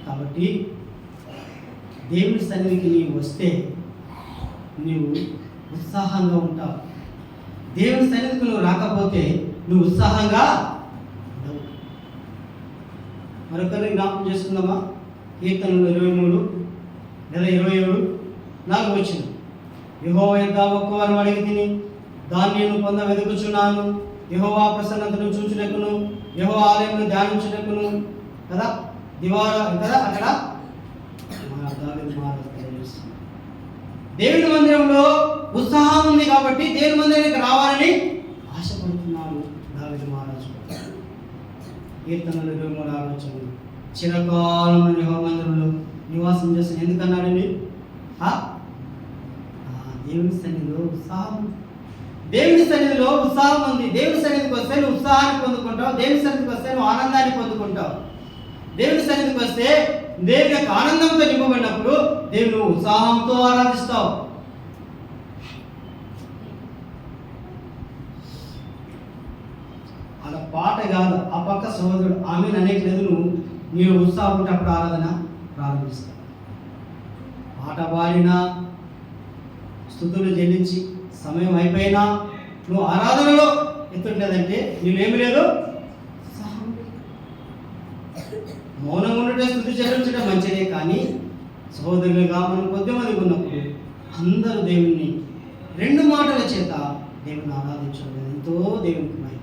కాబట్టి దేవుని సన్నిధికి నీవు వస్తే నీవు ఉత్సాహంగా ఉంటావు. దేవుని సన్నిధికి నువ్వు రాకపోతే నువ్వు ఉత్సాహంగా ఉండవు. మరొకరిని జ్ఞాపకం చేసుకుందామా? కీర్తనలు 23 లేదా 27 4 వచ్చిన, యెహోవా యొద్ద ఒక్క వరం అడిగి తిని దాన్ని నేను పొంద వెతుకుచున్నాను, యెహోవా ప్రసన్నతను చూచుటకును, యెహోవా ఆలయమును ధ్యానించుటకును. కదా దివారా కదా అక్కడ దేవుని మందిరంలో ఉత్సాహం ఉంది కాబట్టి దేవుని మందిరానికి రావాలని ఆశపడుతున్నాడు దావీదు మహారాజు. కీర్తనలు 23 వచ్చింది, చిరకాలం యెహోవా మందిరంలో నివాసం చేస్తాను. ఎందుకన్నాడండి? దేవుని సన్నిధిలో ఉత్సాహం, దేవుని సన్నిధిలో ఉత్సాహం ఉంది. దేవుని సన్నిధికి వస్తే నువ్వు ఉత్సాహాన్ని పొందుకుంటావు, దేవుని సన్నిధికి వస్తే నువ్వు ఆనందాన్ని పొందుకుంటావు. దేవుని సన్నిధికి వస్తే దేవుని యొక్క ఆనందంతో నింపబడినప్పుడు దేవుని ఉత్సాహంతో ఆరాధిస్తావు. అలా పాట కాదు, ఆ పక్క సహోదరుడు ఆమె అనేక లేదు, మీరు ఉత్సాహం ఉంటే అప్పుడు ఆరాధన ప్రారంభిస్తావు. పాట పాడినా, స్తుతులు చెల్లించి సమయం అయిపోయినా నువ్వు ఆరాధనలో ఎత్తట్లేదంటే నీళ్ళేమి లేదు, మౌనం ఉండటే స్తుతి చెల్లించడం మంచిదే. కానీ సహోదరులుగా మనం కొద్దిమంది ఉన్నప్పుడు అందరూ దేవుణ్ణి రెండు మాటల చేత దేవుని ఆరాధించడం ఎంతో దేవునికి మహిమ.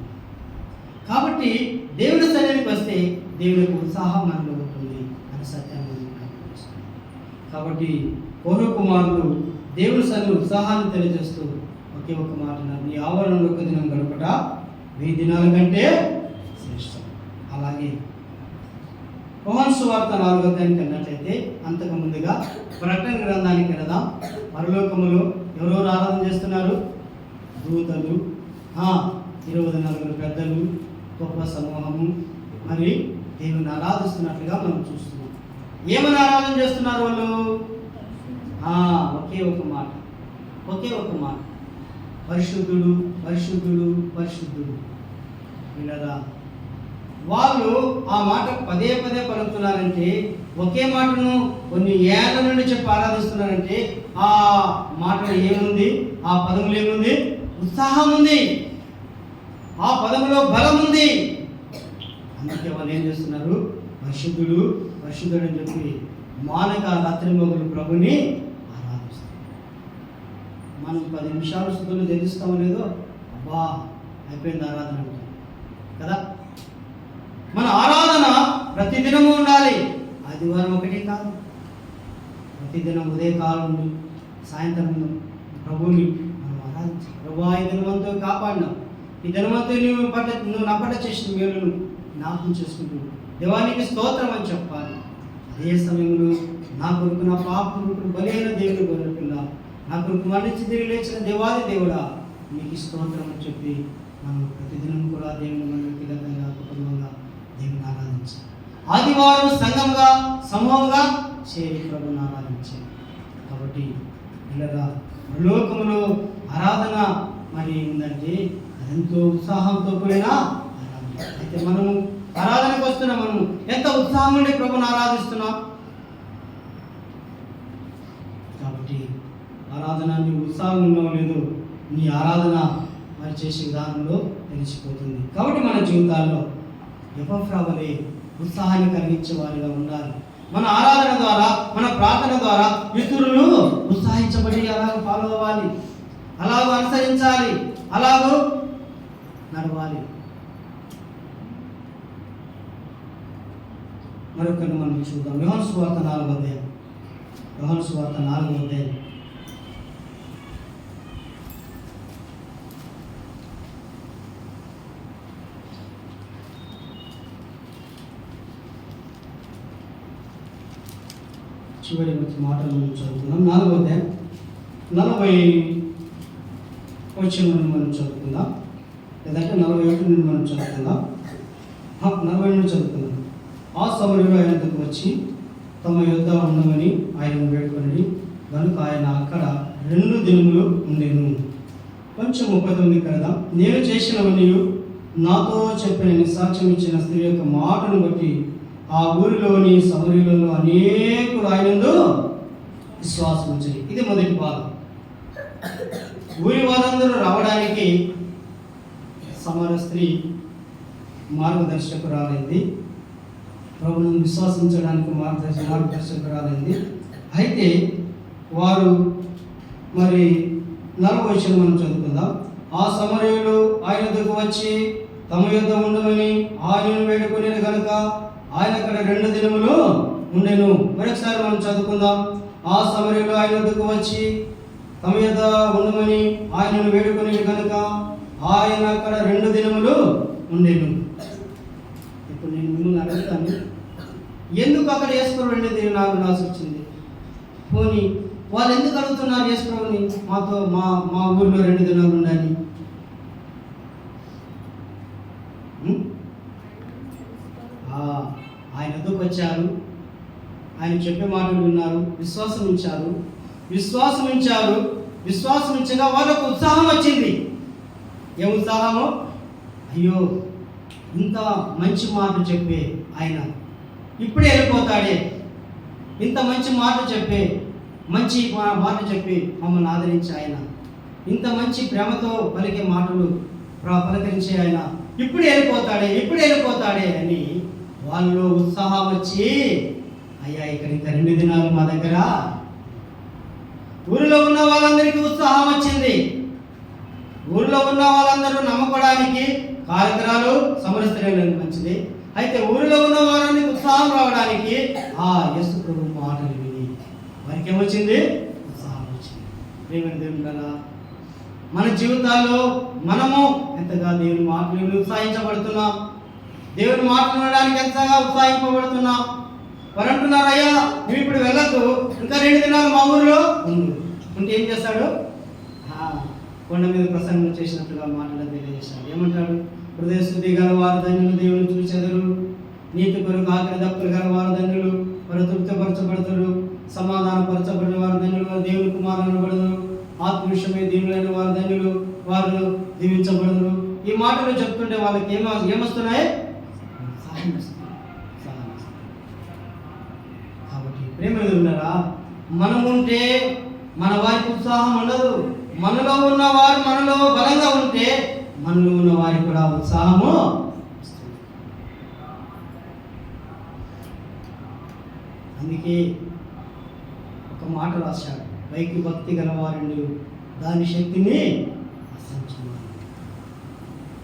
కాబట్టి దేవుని సన్నిధికి వస్తే దేవునికి ఉత్సాహం మనలో ఉంటుంది అనే సత్యాన్ని మనం గమనిస్తాం. కాబట్టి పూర్వ కుమారులు దేవుని సన్నిధి ఉత్సాహాన్ని తెలియజేస్తూ ఒకే ఒక మాట అన్నారు, నీ ఆవరణలో ఒక దినం గడపట 1000 దినాల కంటే శ్రేష్టం. అలాగే యోహాను సువార్త 4వ అధ్యాయానికి వెళ్ళినట్లయితే అంతకు ముందుగా ప్రకటన గ్రంథానికి వెళదాం. పరలోకములో ఎవరెవరు ఆరాధన చేస్తున్నారు? దూతలు, 24 పెద్దలు, గొప్ప సమూహము మరి దేవుని ఆరాధిస్తున్నట్లుగా మనం చూస్తున్నాం. ఏమని ఆరాధన చేస్తున్నారు వాళ్ళు? ఒకే ఒక మాట, పరిశుద్ధుడు పరిశుద్ధుడు పరిశుద్ధుడు. వీళ్ళరా వాళ్ళు ఆ మాట పదే పదే పలుకుతున్నారంటే, ఒకే మాటను కొన్ని ఏళ్ళ నుండి చెప్పి ఆరాధిస్తున్నారంటే ఆ మాటలో ఏముంది? ఆ పదములు ఏముంది? ఉత్సాహం ఉంది, ఆ పదములో బలం ఉంది. అందుకే వాళ్ళు ఏం చేస్తున్నారు? పరిశుద్ధుడు పరిశుద్ధుడు అని చెప్పి మానక రాత్రి మొగలు ప్రభుని ఆరాధిస్తారు. మనం 10 నిమిషాలు స్తుతులు చెల్లిస్తామో లేదో, అబ్బా అయిపోయింది ఆరాధన అంటాం కదా. మన ఆరాధన ప్రతిదినము ఉండాలి. ఆదివారం ఒకటి కాదు, ప్రతిదినం ఉదయకాలం నుండి సాయంత్రం ప్రభుని మనం ఆరాధించాలి. ప్రభు ఈ దినమంతో కాపాడినావు, ఈ దినమంతో నువ్వు నా పట్ల చేసిన మేలును జ్ఞాపకం చేసుకుంటూ దేవానికి స్తోత్రం అని చెప్పాలి. అదే సమయంలో నా కొరకు, నా పాప కొరకు బలైన దేవుని గొర్రెపిల్ల, నా కొరకు మరణించి తిరిగి లేచిన దేవాది దేవుడా నీకు స్తోత్రం అని చెప్పి మనం ప్రతిదినం కూడా దేవుని మన వ్యక్తిగతంగా కుటుంబంగా దేవుని ఆరాధించాలి. ఆదివారం సంఘంగా సమూహంగా చేరి ప్రభుని ఆరాధించాలి. కాబట్టి ఇలాగా లోకములో ఆరాధన మరి ఉందంటే అదెంతో ఉత్సాహంతో కూడిన ఆరాధన. అయితే మనము ఆరాధనకు వస్తున్నాం, మనము ఎంత ఉత్సాహం ఉండి ప్రభుని ఆరాధిస్తున్నాం. కాబట్టి ఆరాధన నీ ఉత్సాహం ఉన్నావు లేదు, నీ ఆరాధన మరి చేసే విధానంలో తెలిసిపోతుంది. కాబట్టి మన జీవితాల్లో ఎపఫ్రా వలె ఉత్సాహాన్ని కలిగించే వారిగా ఉండాలి. మన ఆరాధన ద్వారా, మన ప్రార్థన ద్వారా ఇతరులు ఉత్సాహించబడి అలాగ ఫాలో అవ్వాలి, అలాగ అనుసరించాలి, అలాగూ నడవాలి. మరొకరిని మనం చూద్దాం. యోహాను సువార్త 4వ అధ్యాయం. యోహాను సువార్త 4వ అధ్యాయం. చివరి మాటలు మనం చదువుకుందాం. 4వ అధ్యాయం 40 వచనం నుండి మనం చదువుకుందాం, లేదంటే 41 నుండి మనం చదువుకుందాం. 40 నుండి చదువుకుందాం. ఆ సమయంలో ఆయన దగ్గరకు వచ్చి తమ యొద్ద ఉండమని ఆయన వేడుకొని కనుక ఆయన అక్కడ 2 దినములు ఉండేను. కొంచెం 39 కదా, నేను చేసినవన్నీ నాతో చెప్పిన సాక్ష్యం ఇచ్చిన స్త్రీ యొక్క మాటను బట్టి ఆ ఊరిలోని సమరీలలో అనేకులు ఆయనందు విశ్వాసం ఉంచారు. ఇది మొదటి భాగం. ఊరి వారందరూ రావడానికి సమర స్త్రీ మార్గదర్శకురాలైంది, ప్రభువును విశ్వసించడానికి మార్గదర్శకురాలైంది. అయితే వారు మరి 40వ వచనం మనం చదువుకుందాం. ఆ సమరయులు ఆయన దగ్గరకు వచ్చి తమ యొద్ద ఉండమని ఆయనను వేడుకొనేది కనుక ఆయన అక్కడ 2 దినములు ఉండెను. మరొకసారి మనం చదువుకుందాం. ఆ సమరయులు ఆయన వద్దకు వచ్చి తమ యొద్ద ఉండమని ఆయనను వేడుకొనేది కనుక ఆయన అక్కడ 2 దినములు ఉండెను. ఇప్పుడు నేను మిమ్మల్ని అడుగుతాను, ఎందుకు అక్కడ యేసుప్రభు 2 దినాలు రాసి వచ్చింది? పోనీ వాళ్ళు ఎందుకు అడుగుతున్నారు యేసుప్రభుని, మాతో మా ఊరిలో 2 దినాలు ఉండాలి? ఆయన వద్దకు వచ్చి వచ్చారు, ఆయన చెప్పే మాటలు విన్నారు, విశ్వాసం ఉంచగా వాళ్ళకు ఉత్సాహం వచ్చింది. ఏ ఉత్సాహము? అయ్యో, ఇంత మంచి మాట చెప్పే ఆయన ఇప్పుడే వెళ్ళిపోతాడే, ఇంత మంచి మాట చెప్పి మమ్మల్ని ఆదరించే ఆయన, ఇంత మంచి ప్రేమతో పలికే మాటలు పలకరించే ఆయన ఇప్పుడు వెళ్ళిపోతాడే అని వాళ్ళు ఉత్సాహం వచ్చి, అయ్యా ఇక్కడ ఇంకా 2 దినాలు మా దగ్గర. ఊరిలో ఉన్న వాళ్ళందరికీ ఉత్సాహం వచ్చింది. ఊరిలో ఉన్న వాళ్ళందరూ నమ్మకడానికి కార్యక్రమాలు సమరస్థిరంలో మంచిది. అయితే ఊరిలో ఉన్న వారికి ఉత్సాహం రావడానికి యేసు ప్రభు మాటలు విని వారికి ఏమొచ్చింది? ఉత్సాహం వచ్చింది. దేవుని మన జీవితాల్లో మనము ఎంతగా దేవుని మాటలు ఉత్సాహించబడుతున్నాం, దేవుని మాటలు వినడానికి ఎంతగా ఉత్సాహింపబడుతున్నాం. వారు అంటున్నారు, అయ్యా నువ్వు ఇప్పుడు వెళ్ళద్దు, ఇంకా 2 దినాలు మా ఊరిలో ఉంటే ఏం చేస్తాడు? కొండ మీద ప్రసంగం చేసినట్టుగా మాటలు తెలియజేశాడు. ఏమంటాడు? హృదయ శుద్ధి గల వారు ధన్యులు, దేవుని చూచెదరు. నీతి కొరకు ఆకలి దప్పులు గల వారు ధన్యులు, వారు తృప్తిపరచబడతారు. సమాధానపరచబడిన వారు ధన్యులు, వారు దేవుని కుమారులు అనబడరు. ఆత్మవిషయమే దీనులైన వారు ధన్యులు, వారు దీవించబడరు. ఈ మాటలు చెప్తుంటే వాళ్ళకి ఏమొస్తున్నాయి? కాబట్టి ప్రేమలున్నారా, మనం ఉంటే మన వారికి ఉత్సాహం ఉండదు. మనలో ఉన్నవారు మనలో బలంగా ఉంటే మనలో ఉన్న వారికి కూడా ఉత్సాహము వస్తుంది. అందుకే ఒక మాట రాశాడు, పైకి భక్తి గలవారండి దాని శక్తిని అసంచున్నారు.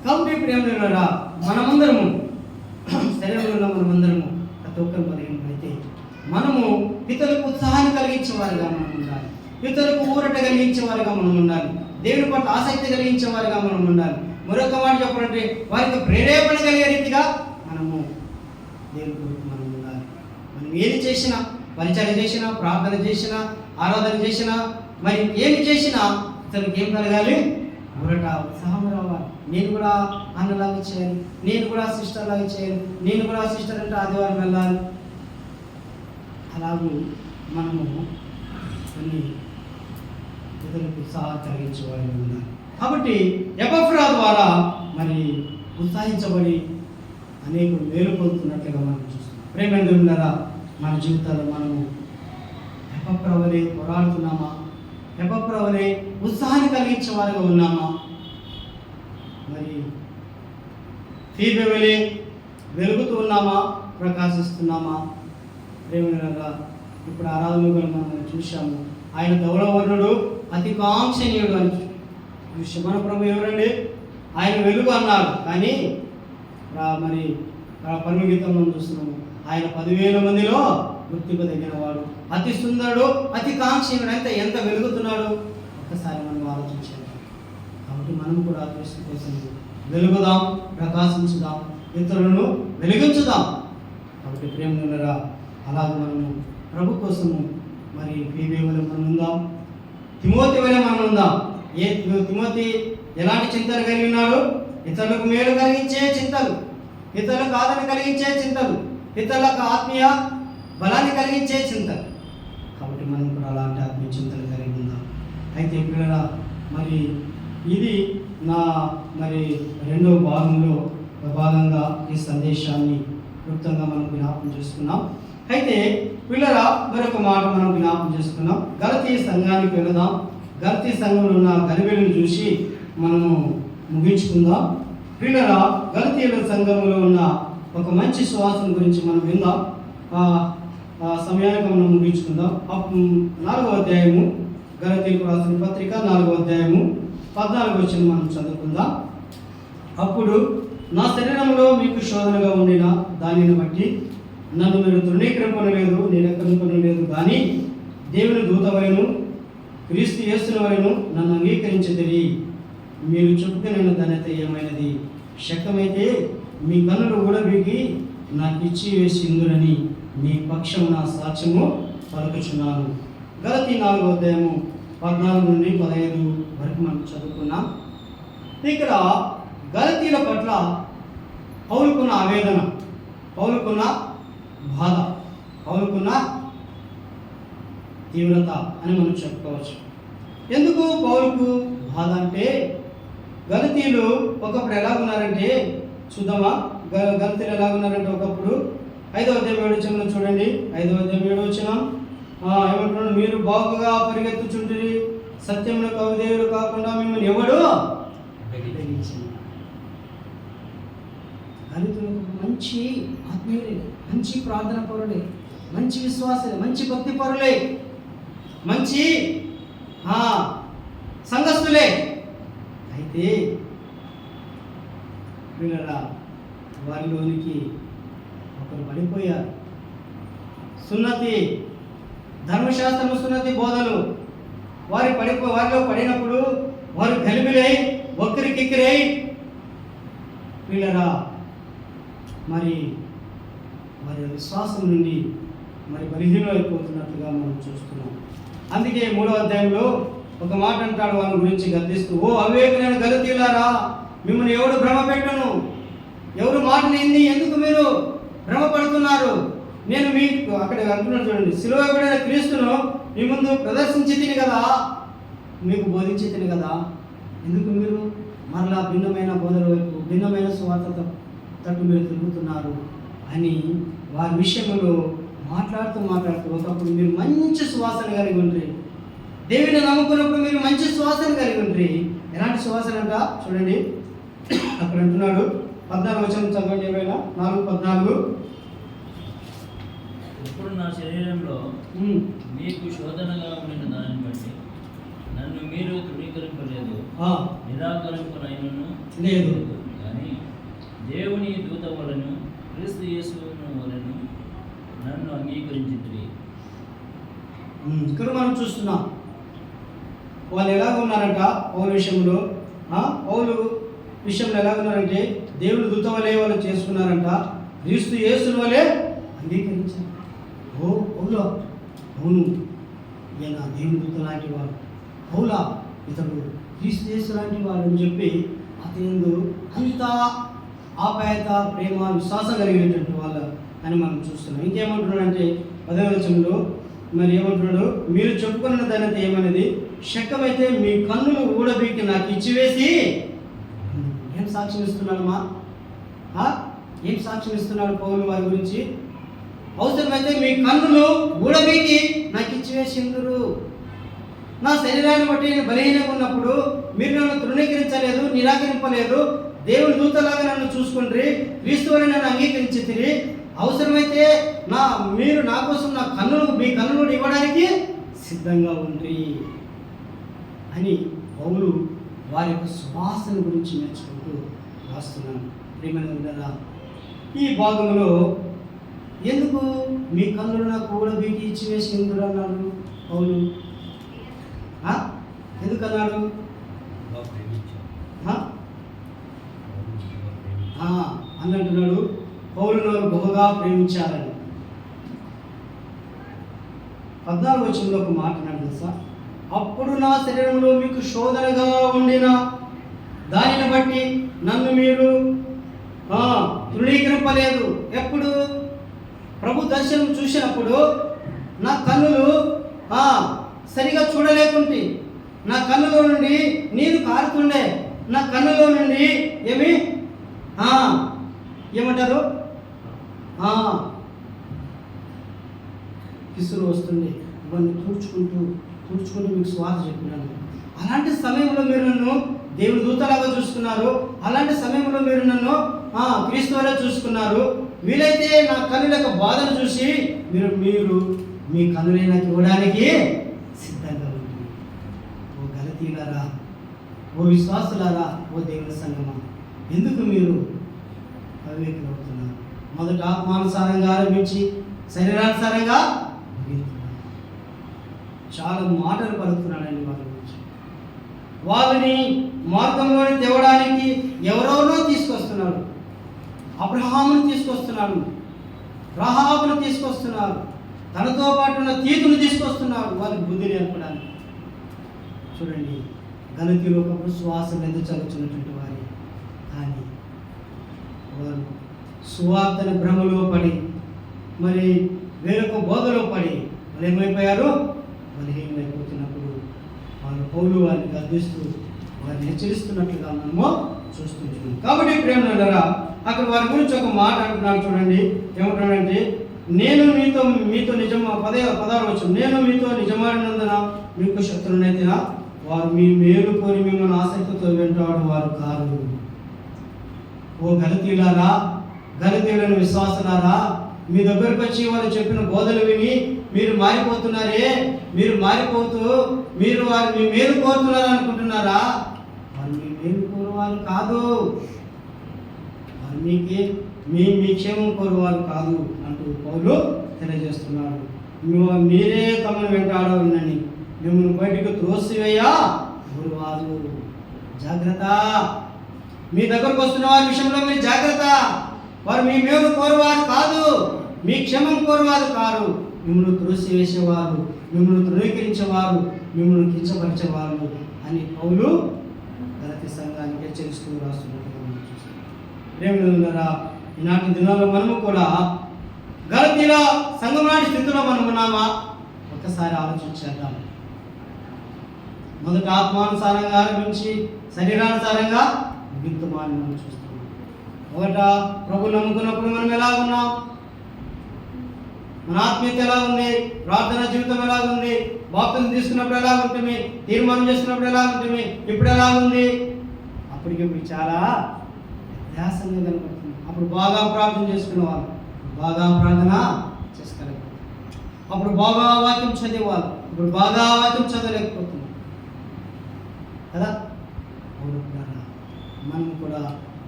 కాబట్టి ప్రేమలున్నారా, మనమందరము శరీరంలో ఉన్న మనమందరము ప్రతి ఒక్కరు బలహీనమైతే మనము ఇతరులకు ఉత్సాహాన్ని కలిగించే వారిగా మనం ఉండాలి, ఇతరులకు ఊరట కలిగించే వారిగా మనం ఉండాలి, దేవుని పట్ల ఆసక్తి కలిగించే వారిగా మనం ఉండాలి. మరొక మాట చెప్పాలంటే వారికి ప్రేరేపణ కలిగే రీతిగా మనము దేవుని కొరకు మనం ఉండాలి. మనం ఏది చేసినా, పరిచయం చేసినా, ప్రార్థన చేసినా, ఆరాధన చేసినా, మరి ఏమి చేసినా ఇతరులకు ఏం కలగాలి? ఊరట, ఉత్సాహం రావాలి. నేను కూడా అన్నలాగా చేయాలి, నేను కూడా సిస్టర్ లాగా చేయాలి, నేను కూడా సిస్టర్ అంటే ఆదివారం వెళ్ళాలి. అలాగే మనము కొన్ని ఇతరులకు ఉత్సాహం కలిగించే వారిగా ఉండాలి. కాబట్టి ఎపఫ్రా ద్వారా మరి ఉత్సాహించబడి అనేకులు మేలు పొందుతున్నట్లుగా మనం చూస్తున్నాం. ప్రేమేంద్రులారా, మన జీవితాల్లో మనము ఎపఫ్రా వలె పోరాడుతున్నామా? ఎపఫ్రా వలె ఉత్సాహాన్ని కలిగించే వారిగా ఉన్నామా? మరి ఫీబే వలె వెలుగుతూ ఉన్నామా? ప్రకాశిస్తున్నామా? ప్రేమేంద్రులారా, ఇప్పుడు ఆరాధనలో మనం చూశాము, ఆయన ధవళవర్ణుడు అతి కాంక్షణీయుడు అని చూసి మన ప్రభు ఎవరండి? ఆయన వెలుగు అన్నారు, కానీ మరి పరమగీతంలో చూస్తున్నాము, ఆయన 10,000 మందిలో గుర్తింపదగిన వాడు, అతి సుందరుడు, అతి కాంక్షణీయుడు. అయితే ఎంత వెలుగుతున్నాడు ఒక్కసారి మనం ఆలోచించాలి. కాబట్టి మనం కూడా క్రీస్తు కోసం వెలుగుదాం, ప్రకాశించుదాం, ఇతరులను వెలిగించుదాం. కాబట్టి ప్రేమనురా, అలాగే మనము ప్రభు కోసము మరి ఫీబే వలె మనం ఉందాం, తిమోతి వలె మనం ఉందాం. తిమోతి ఎలాంటి చింతలు కలిగి ఉన్నాడు? ఇతరులకు మేలు కలిగించే చింతలు, ఇతరులకు ఆదరణ కలిగించే చింతలు, ఇతరులకు ఆత్మీయ బలాన్ని కలిగించే చింతలు. కాబట్టి మనం కూడా అలాంటి ఆత్మీయ చింతలు కలిగి ఉందాం. అయితే ఇక్కడ మరి ఇది నా మరి 2వ భాగంగా ఈ సందేశాన్ని క్లుప్తంగా మనం జ్ఞాపకం చేసుకున్నాం. అయితే పిల్లరా, మరొక మాట మనం జ్ఞాపకం చేసుకున్నాం. గలతీ సంఘానికి వెళదాం. గలతీ సంఘంలో ఉన్న గలిబిలిని చూసి మనము ముగించుకుందాం. పిల్లరా, గలతీయుల సంఘంలో ఉన్న ఒక మంచి సువాసన గురించి మనం విందాం. సమయానికి మనం ముగించుకుందాం. 4వ అధ్యాయము, గలతీయులకు రాసిన పత్రిక 4వ అధ్యాయము 14వ వచనం మనం చదువుకుందాం. అప్పుడు నా శరీరంలో మీకు శోధనగా ఉండిన దానిని బట్టి నన్ను మీరు తృణీకరింపనలేదు, నేను ఎక్కనుకొనలేదు. కానీ దేవుని దూతవలను క్రీస్తు యేసువలను నన్ను అంగీకరించదిరి. మీరు చెప్పుకునే ధన్యత ఏమైనది? శక్యమైతే మీ కన్నులు ఊడబీకి నాకు ఇచ్చి వేసి ఇందురని మీ పక్షమున సాక్ష్యము పలుకుచున్నాను. గలతీ 4వ అధ్యాయము 14 నుండి 15 వరకు మనం చదువుకున్నాం. ఇక్కడ గలతీల పట్ల పౌలుకున్న ఆవేదన, పౌలుకున్న బాధ, పౌలుకున్న తీవ్రత అని మనం చెప్పుకోవచ్చు. ఎందుకు పౌలుకు బాధ అంటే, గలతీయులు ఒకప్పుడు ఎలా ఉన్నారంటే చూద్దామా. గలతీయులు ఎలా ఉన్నారంటే ఒకప్పుడు 5వ అధ్యాయం 7వ వచనంలో చూడండి. 5వ అధ్యాయం 7వ వచనం ఏమంటున్నాడు? మీరు బాగుగా పరిగెత్తుచుంటిరి, సత్యమునకు అవిధేయులు కాకుండా మిమ్మల్ని ఎవడు అడ్డగించింది. గలతీయులు మంచి ఆత్మీయులే, మంచి ప్రార్థన పరులే, మంచి విశ్వాసులే, మంచి భక్తి పరులే, మంచి సంఘస్థులే. అయితే వీళ్ళ వారిలోనికి ఒకరు పడిపోయారు. సున్నతి ధర్మశాస్త్రము, సున్నతి బోధలు వారిలో పడినప్పుడు వారు గలిబిలై ఒక్కరికిక్కిరై వీళ్ళరా మరి వారి విశ్వాసం నుండి మరి బలహీనం అయిపోతున్నట్టుగా మనం చూస్తున్నాం. అందుకే 3వ అధ్యాయంలో ఒక మాట అంటాడు వాళ్ళ గురించి గద్దిస్తూ, ఓ అవివేకులైన గలతీయులారా, మిమ్మల్ని ఎవడు భ్రమ పెట్టను, ఎవరు మాట నింది ఎందుకు మీరు భ్రమపడుతున్నారు? నేను మీకు అక్కడ అంటున్నాను చూడండి, సిలువబడిన క్రీస్తును మీ ముందు ప్రదర్శించి తిని కదా, మీకు బోధించి తిని కదా, ఎందుకు మీరు మరలా భిన్నమైన బోధల వైపు, భిన్నమైన సువార్త తట్టు మీరు తిరుగుతున్నారు అని వారి విషయంలో మాట్లాడుతూ ఒకప్పుడు మీరు మంచి సువాసన కలిగి ఉండ్రి, దేవుని నమ్ముకున్నప్పుడు మీరు మంచి సువాసన కలిగి ఉండ్రి. ఎలాంటి సువాసన అంట చూడండి, అక్కడ అంటున్నాడు 14వ వచనం చదవండి. 4:14. ఇప్పుడు నా శరీరంలో మీకు శోధనగా ఉండిన దానిని బట్టి నన్ను మీరు తృణీకరింపలేదు, నిరాకరింపనైనను లేదు, కానీ దేవుని దూత వలను క్రీస్తు యేసును వలను నన్ను అంగీకరించింది. ఇక్కడ మనం చూస్తున్నాం వాళ్ళు ఎలాగ ఉన్నారంట. పౌలు విషయంలో ఎలాగ ఉన్నారంటే దేవుని దూత వలె వాళ్ళు చేసుకున్నారంట, క్రీస్తు యేసుని వలె అంగీకరించారు. పౌలా, అవును ఈయన దేవుని దూత లాంటి వాడు, పౌలా ఇతడు క్రీస్తు యేసు లాంటి వాడు అని చెప్పి అతను అంత ఆప్యాయత, ప్రేమ, విశ్వాసం కలిగినటువంటి వాళ్ళు అని మనం చూస్తున్నాం. ఇంకేమంటున్నాడంటే 10వ వచనంలో మరి ఏమంటున్నాడు? మీరు చెప్పుకున్న ధన్యత ఏమనేది, శక్యమైతే మీ కన్నులు ఊడబీకి నాకు ఇచ్చివేసి. ఏం సాక్ష్యం ఇస్తున్నాడు ఏం సాక్ష్యం ఇస్తున్నాడు పౌలు వారి గురించి? అవసరమైతే మీ కన్నులు ఊడబీకి నాకు ఇచ్చివేసిందురు. నా శరీరాన్ని బట్టి నేను బలహీనంగా ఉన్నప్పుడు మీరు నన్ను తృణీకరించలేదు, నిరాకరింపలేదు, దేవుని దూతలాగా నన్ను చూసుకుండ్రి, క్రీస్తువుని నన్ను అంగీకరించితిరి. అవసరమైతే మీరు నా కోసం మీ కన్నులు ఇవ్వడానికి సిద్ధంగా ఉండ్రి అని పౌలు వారి యొక్క సువాసన గురించి నేర్చుకుంటూ రాస్తున్నాను. ప్రియమైన ఈ భాగంలో ఎందుకు మీ కన్నులు నాకు ఊడబీకి ఇచ్చివేసి ఎందుకు అన్నాడు పౌలు? ఎందుకన్నాడు? అన్నట్టున్నాడు పౌలును బహుగా ప్రేమించాలని. 14వ వచనంలో ఒక మాట అన్నాడు తెలుసా, అప్పుడు నా శరీరంలో మీకు శోధనగా ఉండిన దానిని బట్టి నన్ను మీరు తృణీకరింపలేదు. ఎప్పుడు? ప్రభు దర్శనం చూసినప్పుడు నా కన్నులు సరిగా చూడలేకుంటే, నా కన్నులో నుండి నీరు కారుతుండే, నా కన్నులో నుండి ఏమంటారు కిసురు వస్తుంది. ఇవన్నీ తుడుచుకుంటూ మీకు స్వార్థ చెప్పినాను. అలాంటి సమయంలో మీరు నన్ను దేవుని దూతలాగా చూసుకున్నారు, అలాంటి సమయంలో మీరు నన్ను క్రీస్తువులా చూసుకున్నారు. వీలైతే నా కన్నుల యొక్క బాధను చూసి మీరు మీ కన్నులే నాకు ఇవ్వడానికి సిద్ధంగా ఉంది. ఓ గలతీయులారా, ఓ విశ్వాసులారా, ఓ దేవుని సంగమా, ఎందుకు మీరు అవివేకులు అవుతున్నారు? మొదట ఆత్మానుసారంగా ఆరంభించి శరీరానుసారంగా ముగిస్తున్నారు. చాలా మాటలు పలుకుతున్నాడండి వాళ్ళ గురించి. వాళ్ళని మార్గంలోని తేవడానికి ఎవరెవరో తీసుకొస్తున్నాడు. అబ్రహామును తీసుకొస్తున్నాడు, రాహాబును తీసుకొస్తున్నారు, తనతో పాటు ఉన్న తీతును తీసుకొస్తున్నారు వాళ్ళకి బుద్ధి నేర్పడానికి. చూడండి, గలతీయులు ఒకప్పుడు సువాసన ఎందుకు చదువుతున్నటువంటి వారి, కానీ వారు సువార్తన భ్రమలో పడి మరి వేరొక బోధలో పడి వాళ్ళు ఏమైపోయారు, బలహీనమైపోతున్నప్పుడు వాళ్ళు పౌలు వారిని గర్దిస్తూ వారిని హెచ్చరిస్తున్నట్లుగా మనము చూస్తున్నాం. కాబట్టి ప్రేమలారా, అక్కడ వారి గురించి ఒక మాట అంటున్నాడు చూడండి. ఏమంటున్నాడంటే, నేను మీతో నిజం 16 వచనం, నేను మీతో నిజమాడినందున మీకు శత్రువునైతినా వారు మీ మేలు కోరి మిమ్మల్ని ఆసక్తితో వెంటాడు వారు కాదు. ఓ గలతీయులారా, గలతీయులను విశ్వాసులారా, మీ దగ్గరకు వచ్చి వాళ్ళు చెప్పిన బోధలు విని మీరు మారిపోతున్నారే, మీరు మారిపోతూ మీరు వారు మీ మేలు కోరుతున్నారు అనుకుంటున్నారా? వారు మీ మేలు కోరువారు కాదు, వారు మీ క్షేమం కోరువారు కాదు అంటూ పౌలు తెలియజేస్తున్నాడు. మీరే తమను వెంటాడవని మిమ్మల్ని బయటకు త్రోసివేయా గురువారు. జాగ్రత్త, మీ దగ్గరకు వస్తున్న వారి విషయంలో మీరు జాగ్రత్త. వారు మీ మేలు కోరువారు కాదు, మీ క్షేమం కోరువారు కాదు. మిమ్మల్ని త్రోసివేసేవారు, మిమ్మల్ని తృణీకరించేవారు, మిమ్మల్ని కించపరిచేవారు అని పౌలు గలతీ సంఘానికి హెచ్చరిస్తూ రాస్తున్నట్టుగా మనం చూస్తాం. ప్రేమలున్నారా, ఈనాటి దినాల్లో మనము కూడా గలతీల సంఘం నాటి స్థితిలో మనం ఉన్నామా? ఒక్కసారి ఆలోచించేద్దాం. మొదట ఆత్మానుసారంగా ఆరంభించి శరీరానుసారంగా ముగింపుమాని మనం చూస్తున్నాం. ఒకట ప్రభు నమ్ముకున్నప్పుడు మనం ఎలా ఉన్నాం, మన ఆత్మీయత ఎలా ఉంది, ప్రార్థన జీవితం ఎలా ఉంది, బాప్తిజం తీసుకున్నప్పుడు ఎలా ఉంటుంది, తీర్మానం చేసుకున్నప్పుడు ఎలా ఉంటుంది, ఇప్పుడు ఎలా ఉంది? అప్పటికి చాలా వ్యత్యాసంగా కనపడుతుంది. అప్పుడు బాగా ప్రార్థన చేసుకునేవాళ్ళు, బాగా ప్రార్థన చేసుకోలేకపోతున్నారు. అప్పుడు బాగా వాక్యం చదివేవాళ్ళు, ఇప్పుడు బాగా వాక్యం చదవలేకపోతున్నారు కదా. మనం కూడా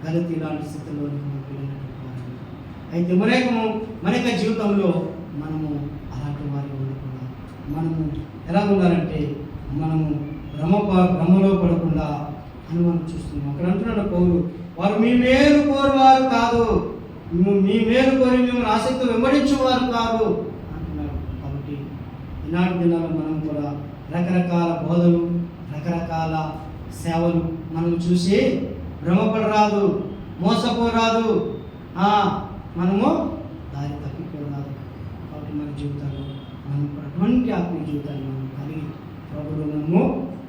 గలతీ లాంటి స్థితిలో వెళ్ళినట్టు. అయితే మన యొక్క జీవితంలో మనము అలాంటి వారి ఉండకుండా మనము ఎలా ఉండాలంటే, మనము భ్రమలో పడకుండా అని మనం చూస్తున్నాం. అక్కడ అంటున్నాడు పౌలు, వారు మీ మేలు కోరువారు కాదు, మీ మేలు కోరి మిమ్మల్ని ఆసక్తి వెంబడించేవారు కాదు అంటున్నాడు. కాబట్టి ఈనాటి దినాల్లో మనం కూడా రకరకాల బోధలు, రకరకాల సేవలు మనం చూసి భ్రమపడరాదు, మోసపోరాదు, మనము దారి తప్పిపోరాదు. కాబట్టి మన జీవితాల్లో మనం అటువంటి ఆత్మీయ జీవితాన్ని మనం కలిగి ప్రభువులో మనము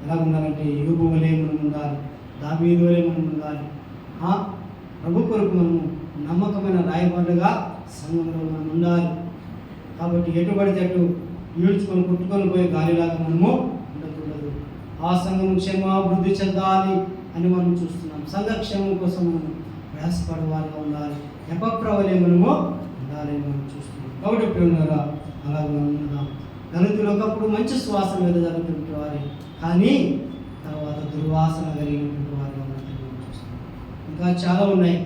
ఎలా ఉండాలంటే, యోబు వలె మనం ఉండాలి, దావీదు వలె మనం ఉండాలి. ప్రభు కొరకు మనము నమ్మకమైన రాయబారులుగా సంఘంలో మనం ఉండాలి. కాబట్టి ఎటుబడితే అటు ఈడ్చుకొని కుట్టుకొని పోయే గాలిలాగా మనము ఉండకూడదు. ఆ సంఘం క్షేమాభివృద్ధి చెందాలి అని మనం చూస్తున్నాం. సంఘక్షేమం కోసం మనం ప్రయాసపడేవారుగా ఉండాలి, ఎపప్రవలే మనము ఉండాలని మనం చూస్తున్నాం. కాబట్టి ప్రేమలారా, అలాగే మనం ఉందాం. గలతీలో ఒకప్పుడు మంచి సువాసన వెదజల్లుతున్న వారే, కానీ తర్వాత దుర్వాసన కలిగినటువంటి వారిగా మనం చూస్తున్నాం. ఇంకా చాలా ఉన్నాయి.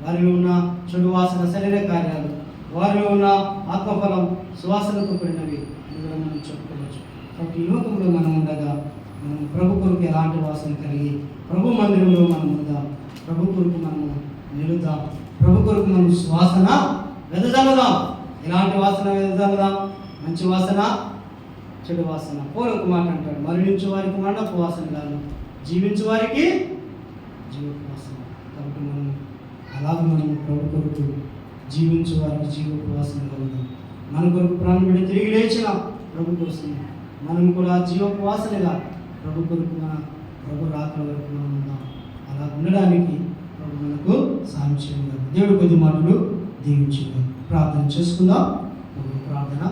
వారిలో ఉన్న చెడు వాసన శరీర కార్యాలు, వారిలో ఉన్న ఆత్మఫలం సువాసనతో కూడినవి అని కూడా మనం చెప్పుకోవచ్చు. కాబట్టి ఈ లోకంలో మనం ఉండగా మనం ప్రభు కొరకు ఎలాంటి వాసన కలిగి ప్రభు మందిరంలో మనం ఉందాం, ప్రభు కొరకు మనము నిలుద్దాం, ప్రభు కొరకు మనం సువాసన వెదజల్లుదాం. ఎలాంటి వాసన వెదజల్లుదాం? మంచి వాసన, చెడు వాసన. పూర్వక మాట అంటాడు, మరణించే వారికి మరణపు వాసన కాదు, జీవించే వారికి జీవపు వాసన. కాబట్టి మనం అలాగే మనం ప్రభు కొరకు జీవించే వారికి జీవపు వాసన కలుగుదాం. మన కొరకు ప్రాణం విడి తిరిగి లేచిన ప్రభు కోసం మనం కూడా జీవపు వాసనగా ప్రభు కొరకు మన ప్రభు రాత్రి వరకు మనం ఉందాం. అలా ఉండడానికి ప్రభు మనకు సాయం చేయాలి. దేవుడి కొద్ది మాటలు దీవించుకుందాం. ప్రార్థన చేసుకుందాం. ప్రార్థన